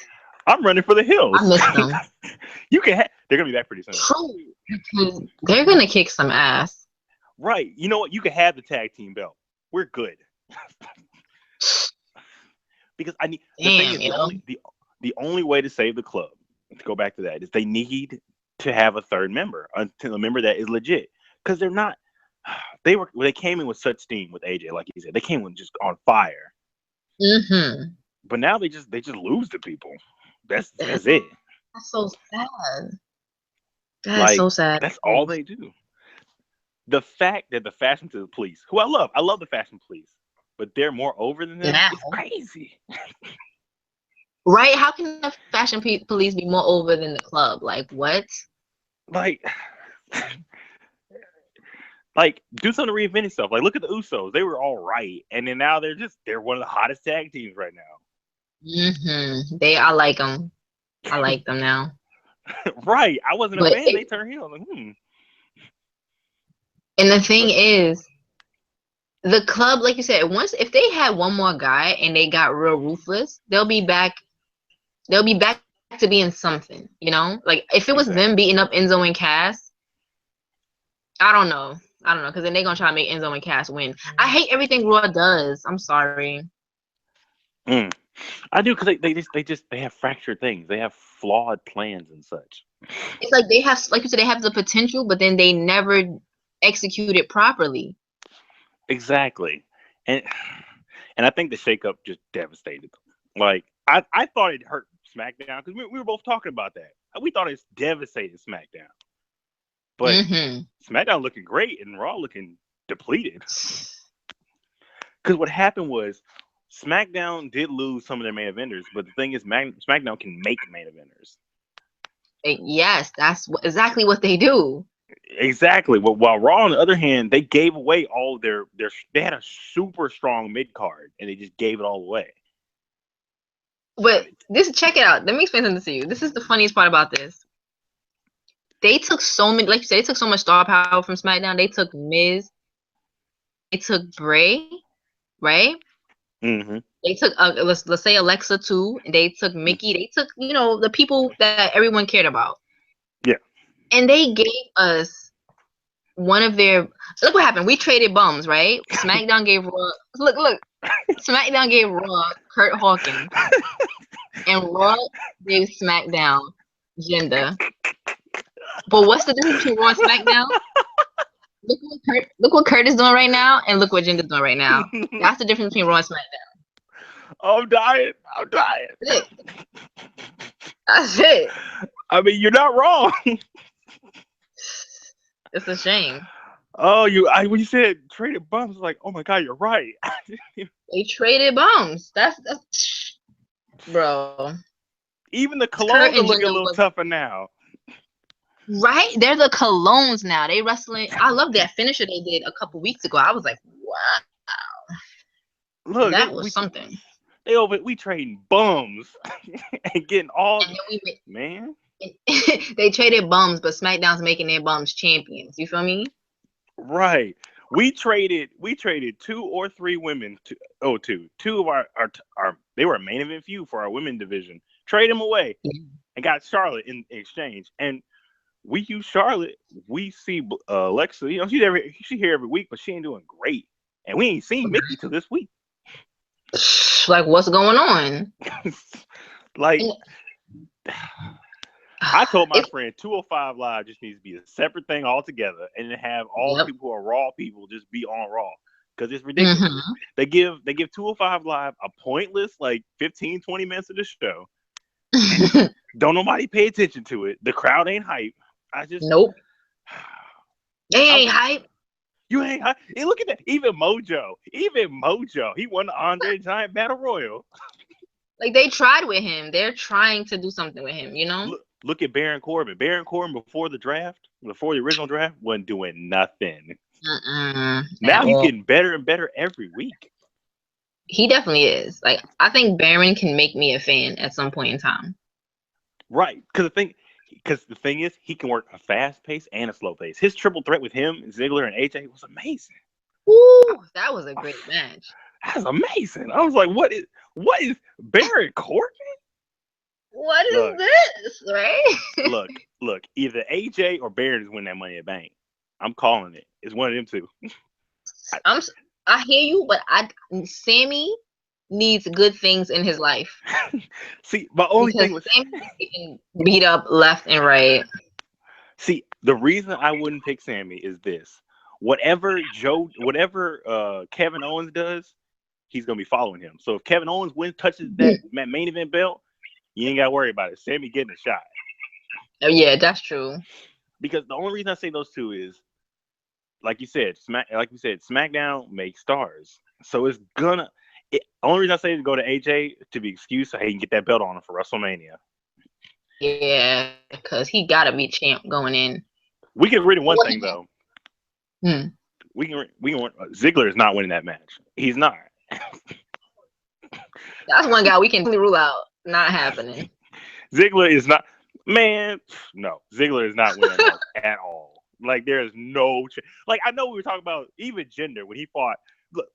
B: I'm running for the hills.
A: I miss them.
B: They're gonna be back pretty soon.
A: True, because they're gonna kick some ass.
B: Right. You know what? You can have the tag team belt. We're good. Because I need the thing is the only way to save the club, to go back to that, is they need to have a third member, a member that is legit. Because they're not. They came in with such steam with AJ, like you said. They came in just on fire.
A: Mm-hmm.
B: But now they just lose to people. That's it.
A: That's so sad.
B: That's
A: so sad.
B: That's all they do. The fact that the Fashion Police, who I love the Fashion Police, but they're more over than them, it's crazy.
A: Right? How can the Fashion Police be more over than the club? Like, what?
B: Like, do something to reinvent itself. Like, look at the Usos. They were all right. And then now they're one of the hottest tag teams right now.
A: Mm-hmm. I like them. I like them now.
B: Right. I wasn't a fan. They turned heel. Like,
A: And the thing is, the club, like you said, if they had one more guy and they got real ruthless, they'll be back to being something, you know? Like, if it was them beating up Enzo and Cass, I don't know, because then they're gonna try to make Enzo and Cass win. I hate everything Raw does. I'm sorry.
B: I do, because they have fractured things. They have flawed plans and such.
A: It's like they have, like you said, they have the potential, but then they never execute it properly.
B: Exactly. And I think the shakeup just devastated them. Like, I thought it hurt SmackDown, because we were both talking about that. We thought it devastated SmackDown. But SmackDown looking great and Raw looking depleted. Because what happened was SmackDown did lose some of their main eventers, but the thing is, SmackDown can make main eventers.
A: Yes, that's exactly what they do.
B: Exactly. But while Raw, on the other hand, they gave away all their they had a super strong mid card, and they just gave it all away.
A: But check it out. Let me explain something to you. This is the funniest part about this. They took so many, like you said, they took so much star power from SmackDown. They took Miz. They took Bray, right?
B: Mm-hmm.
A: They took let's say Alexa too. They took Mickey. They took the people that everyone cared about.
B: Yeah.
A: And they gave us one of their. Look what happened. We traded bums, right? SmackDown gave Raw. Look. SmackDown gave Raw Kurt Hawkins, and Raw gave SmackDown Jinder. But what's the difference between Raw and SmackDown? Look what Kurt is doing right now, and look what Jinder's doing right now. That's the difference between Raw and SmackDown.
B: I'm dying.
A: That's it.
B: I mean, you're not wrong.
A: It's a shame.
B: Oh, when you said traded bums, like, oh my God, you're right.
A: They traded bums. That's bro.
B: Even the Colognes are looking a little tougher now.
A: Right? They're the Colognes now. They wrestling. I love that finisher they did a couple weeks ago. I was like, wow.
B: Look,
A: that was something.
B: We trading bums and getting all man.
A: They traded bums, but SmackDown's making their bums champions. You feel me?
B: Right. We traded 2 or 3 women two of our they were a main event feud for our women division. Trade them away and got Charlotte in exchange. And we use Charlotte. We see Alexa. She's here every week, but she ain't doing great. And we ain't seen Mickey till this week.
A: Like, what's going on?
B: I told my friend 205 Live just needs to be a separate thing altogether, and then have all the people who are Raw people just be on Raw, because it's ridiculous. Mm-hmm. They give 205 Live a pointless 15-20 minutes of the show. Don't nobody pay attention to it. The crowd ain't hype.
A: Nope. They ain't hype.
B: You ain't hype. Hey, look at that. Even Mojo, he won the Andre Giant Battle Royal.
A: Like, they tried with him. They're trying to do something with him,
B: Look at Baron Corbin. Baron Corbin before the original draft, wasn't doing nothing. Now he's getting better and better every week.
A: He definitely is. Like, I think Baron can make me a fan at some point in time.
B: Right. Because the thing is, he can work a fast pace and a slow pace. His triple threat with him, Ziggler, and AJ was amazing.
A: Ooh, that was a great match.
B: That was amazing. I was like, what is Baron Corbin?
A: what is
B: Look,
A: this, right?
B: look. Either AJ or Barrett is winning that Money in the Bank. I'm calling it. It's one of them two. I,
A: I'm. I hear you, but Sammy needs good things in his life
B: see, my only
A: because
B: thing was,
A: Sammy is getting beat up left and right.
B: see, the reason I wouldn't pick Sammy is this: whatever Kevin Owens does, he's gonna be following him. So if Kevin Owens touches that main event belt, you ain't gotta worry about it. Sammy getting a shot.
A: Oh yeah, that's true.
B: Because the only reason I say those two is, like you said, SmackDown makes stars. So it's gonna. Only reason I say to go to AJ to be excused so he can get that belt on him for WrestleMania.
A: Yeah, because he gotta be champ going in.
B: We can agree to one thing though.
A: Hmm.
B: We can. Ziggler is not winning that match. He's not.
A: That's one guy we can rule out not happening.
B: Ziggler is not. Man, no. Ziggler is not winning that match at all. Like there is no. Like I know we were talking about even Jinder when he fought.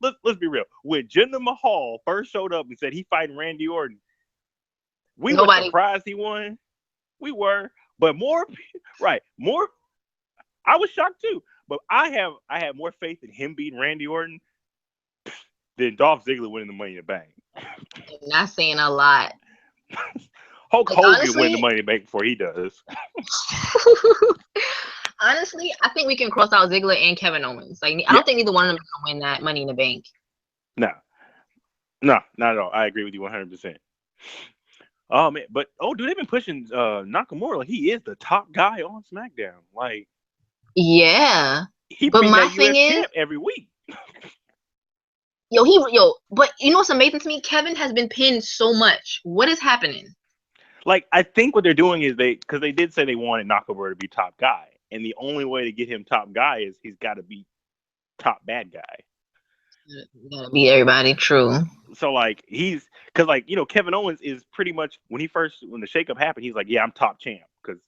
B: Let's be real. When Jinder Mahal first showed up and said he fighting Randy Orton, we were surprised he won. We were, but more. I was shocked too. But I had more faith in him beating Randy Orton than Dolph Ziggler winning the Money in the Bank.
A: Not saying a lot.
B: Hulk Hogan win the Money in the Bank before he does.
A: Honestly, I think we can cross out Ziggler and Kevin Owens. Like, I don't think neither one of them can win that Money in the Bank.
B: No, not at all. I agree with you 100%. Oh man, but dude, they've been pushing Nakamura like he is the top guy on SmackDown. Like,
A: yeah,
B: he beat that US champ every week.
A: But you know what's amazing to me? Kevin has been pinned so much. What is happening?
B: Like, I think what they're doing is because they did say they wanted Nakamura to be top guy, and the only way to get him top guy is he's got to be top bad guy.
A: Gotta be everybody, true.
B: So like because like Kevin Owens is pretty much when the shakeup happened, he's like, yeah, I'm top champ because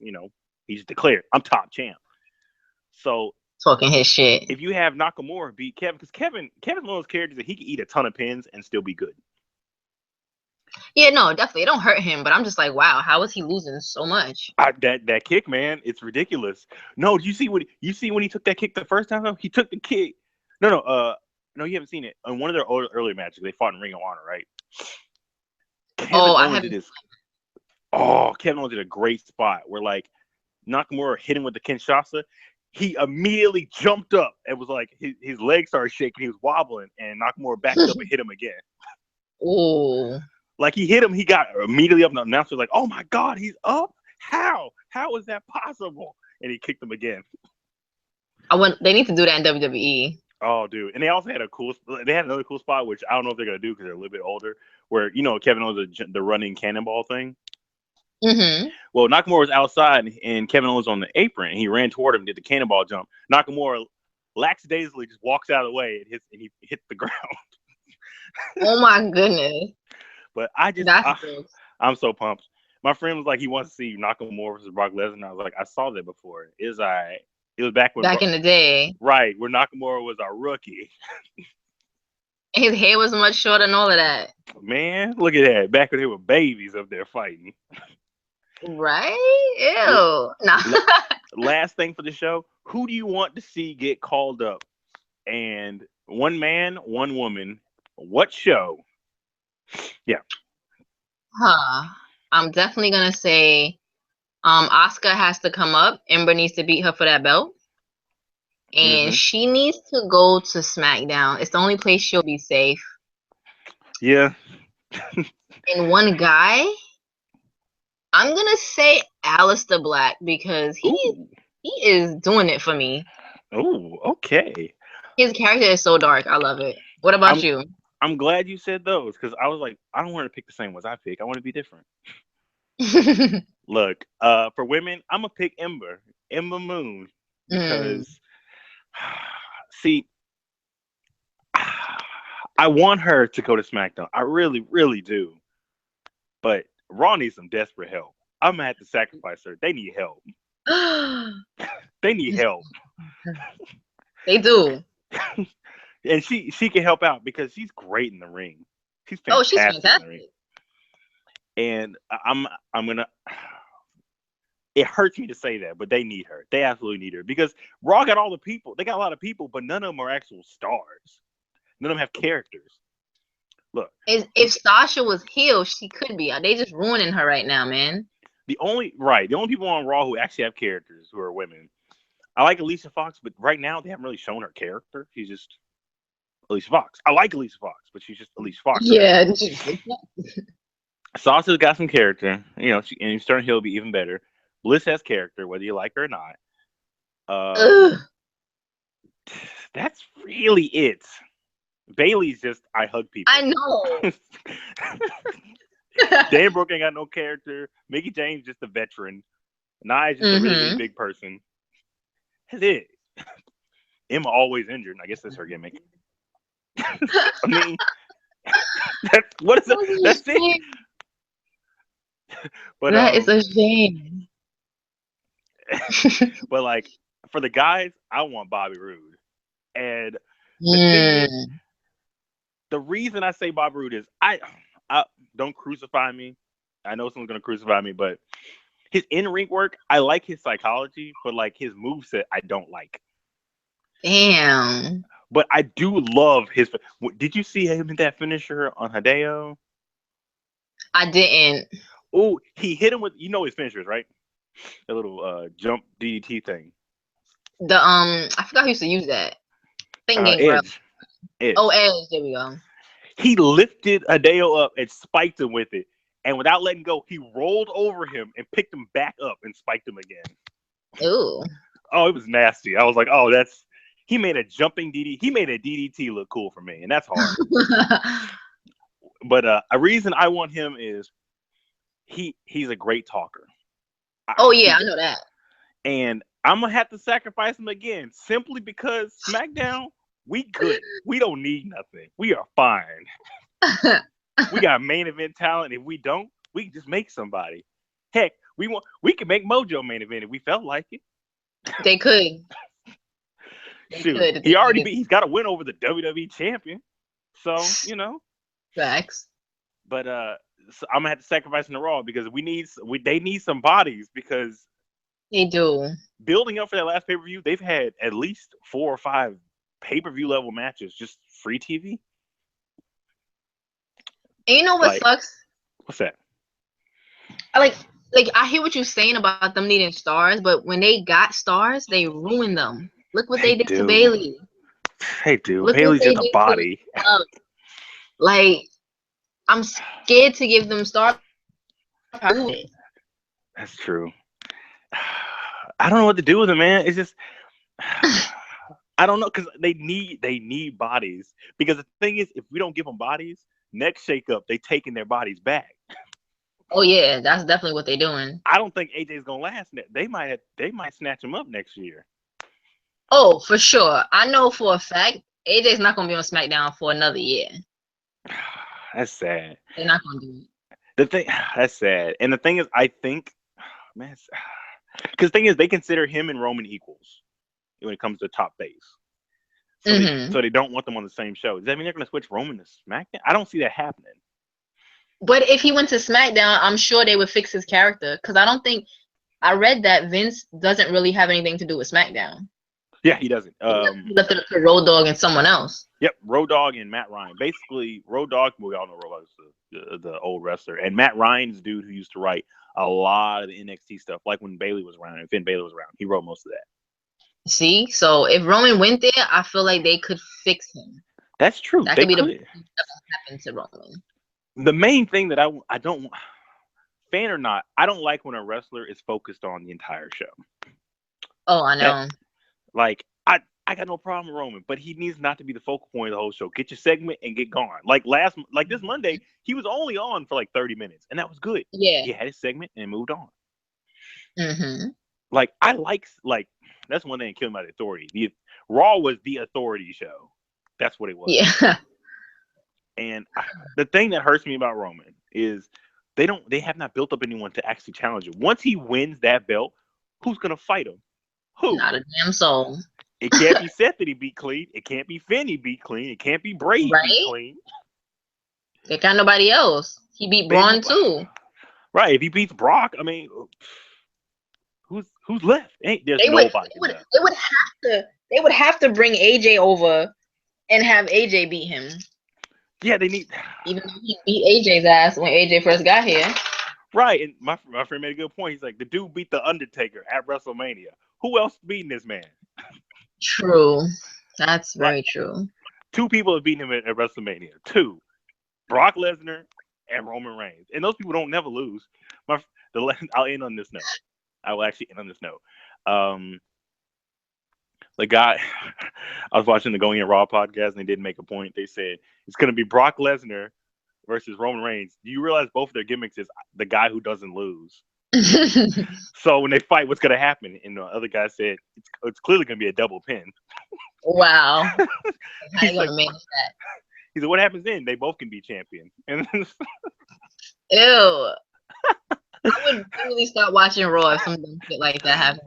B: he's declared I'm top champ. So
A: talking his shit.
B: If you have Nakamura beat Kevin, because Kevin's one of those characters that he can eat a ton of pins and still be good.
A: Yeah, no, definitely. It don't hurt him, but I'm just like, wow, how is he losing so much?
B: That kick, man, it's ridiculous. No, do you see when he took that kick the first time? He took the kick. No, you haven't seen it. On one of their earlier matches, they fought in Ring of Honor, right? Kevin Owens did a great spot where like Nakamura hit him with the Kinshasa. He immediately jumped up and was like, his legs started shaking. He was wobbling, and Nakamura backed up and hit him again.
A: Oh.
B: Like he hit him, he got immediately up, and the announcer was like, "Oh my God, he's up! How is that possible?" And he kicked him again.
A: They need to do that in WWE.
B: Oh, dude! And they also had another cool spot, which I don't know if they're gonna do because they're a little bit older. Where Kevin Owens the running cannonball thing.
A: Mm-hmm.
B: Well, Nakamura was outside, and Kevin Owens was on the apron, and he ran toward him, did the cannonball jump. Nakamura lackadaisically just walks out of the way and he hits the ground.
A: Oh my goodness!
B: But I'm so pumped. My friend was like, he wants to see Nakamura versus Brock Lesnar. I was like, I saw that before. It was alright. It was back
A: in the day,
B: right? Where Nakamura was a rookie.
A: His hair was much shorter and all of that.
B: Man, look at that! Back when they were babies up there fighting.
A: Right? Ew. Nah.
B: Last thing for the show: who do you want to see get called up? And one man, one woman. What show? Yeah.
A: I'm definitely gonna say Asuka has to come up. Ember needs to beat her for that belt. And she needs to go to SmackDown. It's the only place she'll be safe.
B: Yeah.
A: And one guy, I'm gonna say Aleister Black because he is doing it for me.
B: Oh, okay.
A: His character is so dark. I love it. What about you?
B: I'm glad you said those because I was like, I don't want to pick the same ones I pick. I want to be different. Look, for women, I'm gonna pick Ember Moon because see, I want her to go to SmackDown. I really, really do. But Raw needs some desperate help. I'm gonna have to sacrifice her. They need help. They need help.
A: They do.
B: And she can help out because she's great in the ring. She's fantastic. In the ring. And I'm gonna. It hurts me to say that, but they need her. They absolutely need her because Raw got all the people. They got a lot of people, but none of them are actual stars. None of them have characters. Look,
A: if Sasha was heel, she could be. They just ruining her right now, man.
B: the only people on Raw who actually have characters who are women. I like Alicia Fox, but right now they haven't really shown her character. She's just Alicia Fox. I like Alicia Fox, but she's just Alicia Fox.
A: Yeah.
B: Sasha's got some character, and Stern Hill will be even better. Bliss has character, whether you like her or not. That's really it. Bailey's just I hug people.
A: I know.
B: Dan Brooke ain't got no character. Mickey James just a veteran. Nia's just a really, really big person. That's it. Emma always injured. I guess that's her gimmick. I mean, what is it? That's it. But
A: that is a shame.
B: But like for the guys, I want Bobby Roode. And the thing is, the reason I say Bobby Roode is I don't crucify me. I know someone's gonna crucify me, but his in-ring work, I like his psychology, but like his moveset, I don't like.
A: Damn.
B: But I do love his. Did you see him in that finisher on Hideo?
A: I didn't.
B: Oh, he hit him with his finishers, right? The little jump DDT thing.
A: I forgot who used to use that.
B: Edge.
A: Oh, Edge. There we go.
B: He lifted Hideo up and spiked him with it, and without letting go, he rolled over him and picked him back up and spiked him again.
A: Ooh.
B: Oh, it was nasty. I was like, oh, he made a jumping DDT. He made a DDT look cool for me, and that's hard. But a reason I want him is he's a great talker.
A: I know that.
B: And I'm gonna have to sacrifice him again simply because SmackDown, we good. We don't need nothing. We are fine. We got main event talent. If we don't, we can just make somebody. Heck, we can make Mojo main event if we felt like it.
A: They could.
B: Shoot, he's got to win over the WWE champion. So
A: Facts.
B: But so I'm gonna have to sacrifice in the Raw because they need some bodies because
A: they do.
B: Building up for that last pay-per-view, they've had at least 4 or 5 pay-per-view level matches, just free TV.
A: And you know what sucks?
B: What's that?
A: I hear what you're saying about them needing stars, but when they got stars, they ruined them. Look what they did to Bailey.
B: They do. Bailey's just a body.
A: Like, I'm scared to give them stars.
B: That's true. I don't know what to do with them, man. It's just I don't know because they need bodies. Because the thing is, if we don't give them bodies, next shakeup they taking their bodies back.
A: Oh yeah, that's definitely what they're doing.
B: I don't think AJ's gonna last. They might snatch him up next year.
A: Oh, for sure. I know for a fact AJ's not gonna be on SmackDown for another year.
B: That's sad.
A: They're not gonna do it.
B: That's sad. And the thing is, I think, man, because the thing is, they consider him and Roman equals when it comes to top base. So they don't want them on the same show. Does that mean they're going to switch Roman to SmackDown? I don't see that happening.
A: But if he went to SmackDown, I'm sure they would fix his character. Because I read that Vince doesn't really have anything to do with SmackDown.
B: Yeah, he doesn't.
A: He left it up to Road Dogg and someone else.
B: Yep, Road Dogg and Matt Ryan. Basically, Road Dogg, we all know Road Dogg is the old wrestler. And Matt Ryan's dude who used to write a lot of the NXT stuff, like when Bailey was around and Finn Bailey was around. He wrote most of that.
A: See? So if Roman went there, I feel like they could fix him.
B: That's true.
A: That could be the best thing that happened to Roman. The
B: main thing that I don't, fan or not, I don't like when a wrestler is focused on the entire show.
A: Oh, I know.
B: I got no problem with Roman, but he needs not to be the focal point of the whole show. Get your segment and get gone. Like this Monday, he was only on for like 30 minutes, and that was good.
A: Yeah.
B: He had his segment and moved on.
A: Mm-hmm.
B: I like that's one thing that killed my authority. Raw was the authority show. That's what it was.
A: Yeah.
B: And the thing that hurts me about Roman is they have not built up anyone to actually challenge him. Once he wins that belt, who's gonna fight him? Who?
A: Not a damn soul.
B: It can't be Seth that he beat clean. It can't be Finn he beat clean. It can't be Bray he beat clean.
A: They got nobody else. He beat Braun too.
B: Right. If he beats Brock, I mean, who's left? There's
A: They would,
B: nobody left.
A: they would have to bring AJ over and have AJ beat him.
B: Yeah, they need.
A: Even though he beat AJ's ass when AJ first got here.
B: Right, and my friend made a good point. He's like, the dude beat the Undertaker at WrestleMania. Who else beating this man?
A: True, that's very true.
B: 2 people have beaten him at WrestleMania. 2, Brock Lesnar and Roman Reigns, and those people don't never lose. I'll end on this note. I will actually end on this note. The guy, I was watching the Going In Raw podcast, and they did make a point. They said it's going to be Brock Lesnar versus Roman Reigns. Do you realize both of their gimmicks is the guy who doesn't lose? So when they fight, what's going to happen? And the other guy said it's clearly going to be a double pin.
A: Wow. How you going to manage that?
B: He said, what happens then? They both can be champion. And
A: Ew. I would really start watching Raw if something shit like that happened.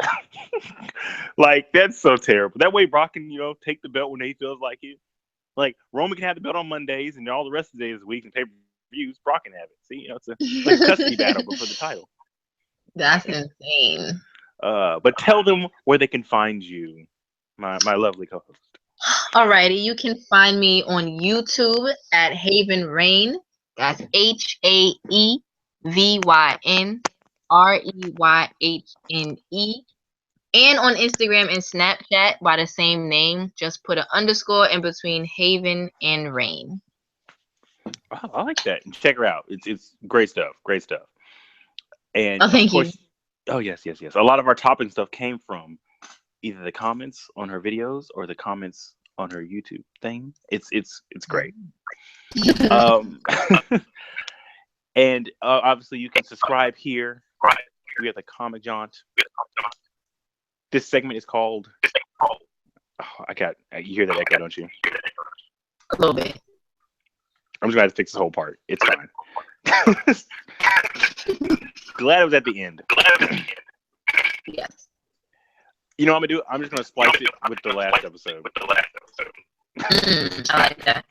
B: Like, that's so terrible. That way Brock can, take the belt when he feels like it. Like, Roman can have the belt on Mondays, and all the rest of the days of the week and pay-per-views, Brock can have it. See, it's like a custody battle, but for the title.
A: That's insane.
B: But tell them where they can find you, my lovely co-host.
A: Alrighty, you can find me on YouTube at Haven Rain. That's HAEVYNREYHNE. And on Instagram and Snapchat by the same name. Just put an underscore in between Haven and Rain.
B: Oh, I like that. Check her out. It's great stuff. Great stuff. And
A: thank you.
B: Oh, yes. A lot of our topic stuff came from either the comments on her videos or the comments on her YouTube thing. It's great. And obviously you can subscribe here. We have the Comic Jaunt. This segment is called. Oh, you hear that echo, don't you?
A: A little bit.
B: I'm just gonna have to fix this whole part. It's fine. Glad it was at the end.
A: Yes.
B: You know what I'm gonna do? I'm just gonna splice it with the last episode.
A: I like that.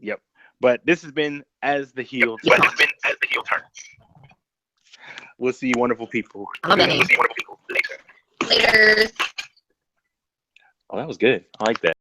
B: Yep. But this has been As the Heel Turns. We'll see you wonderful people.
A: I love that name. Later.
B: Oh, that was good. I like that.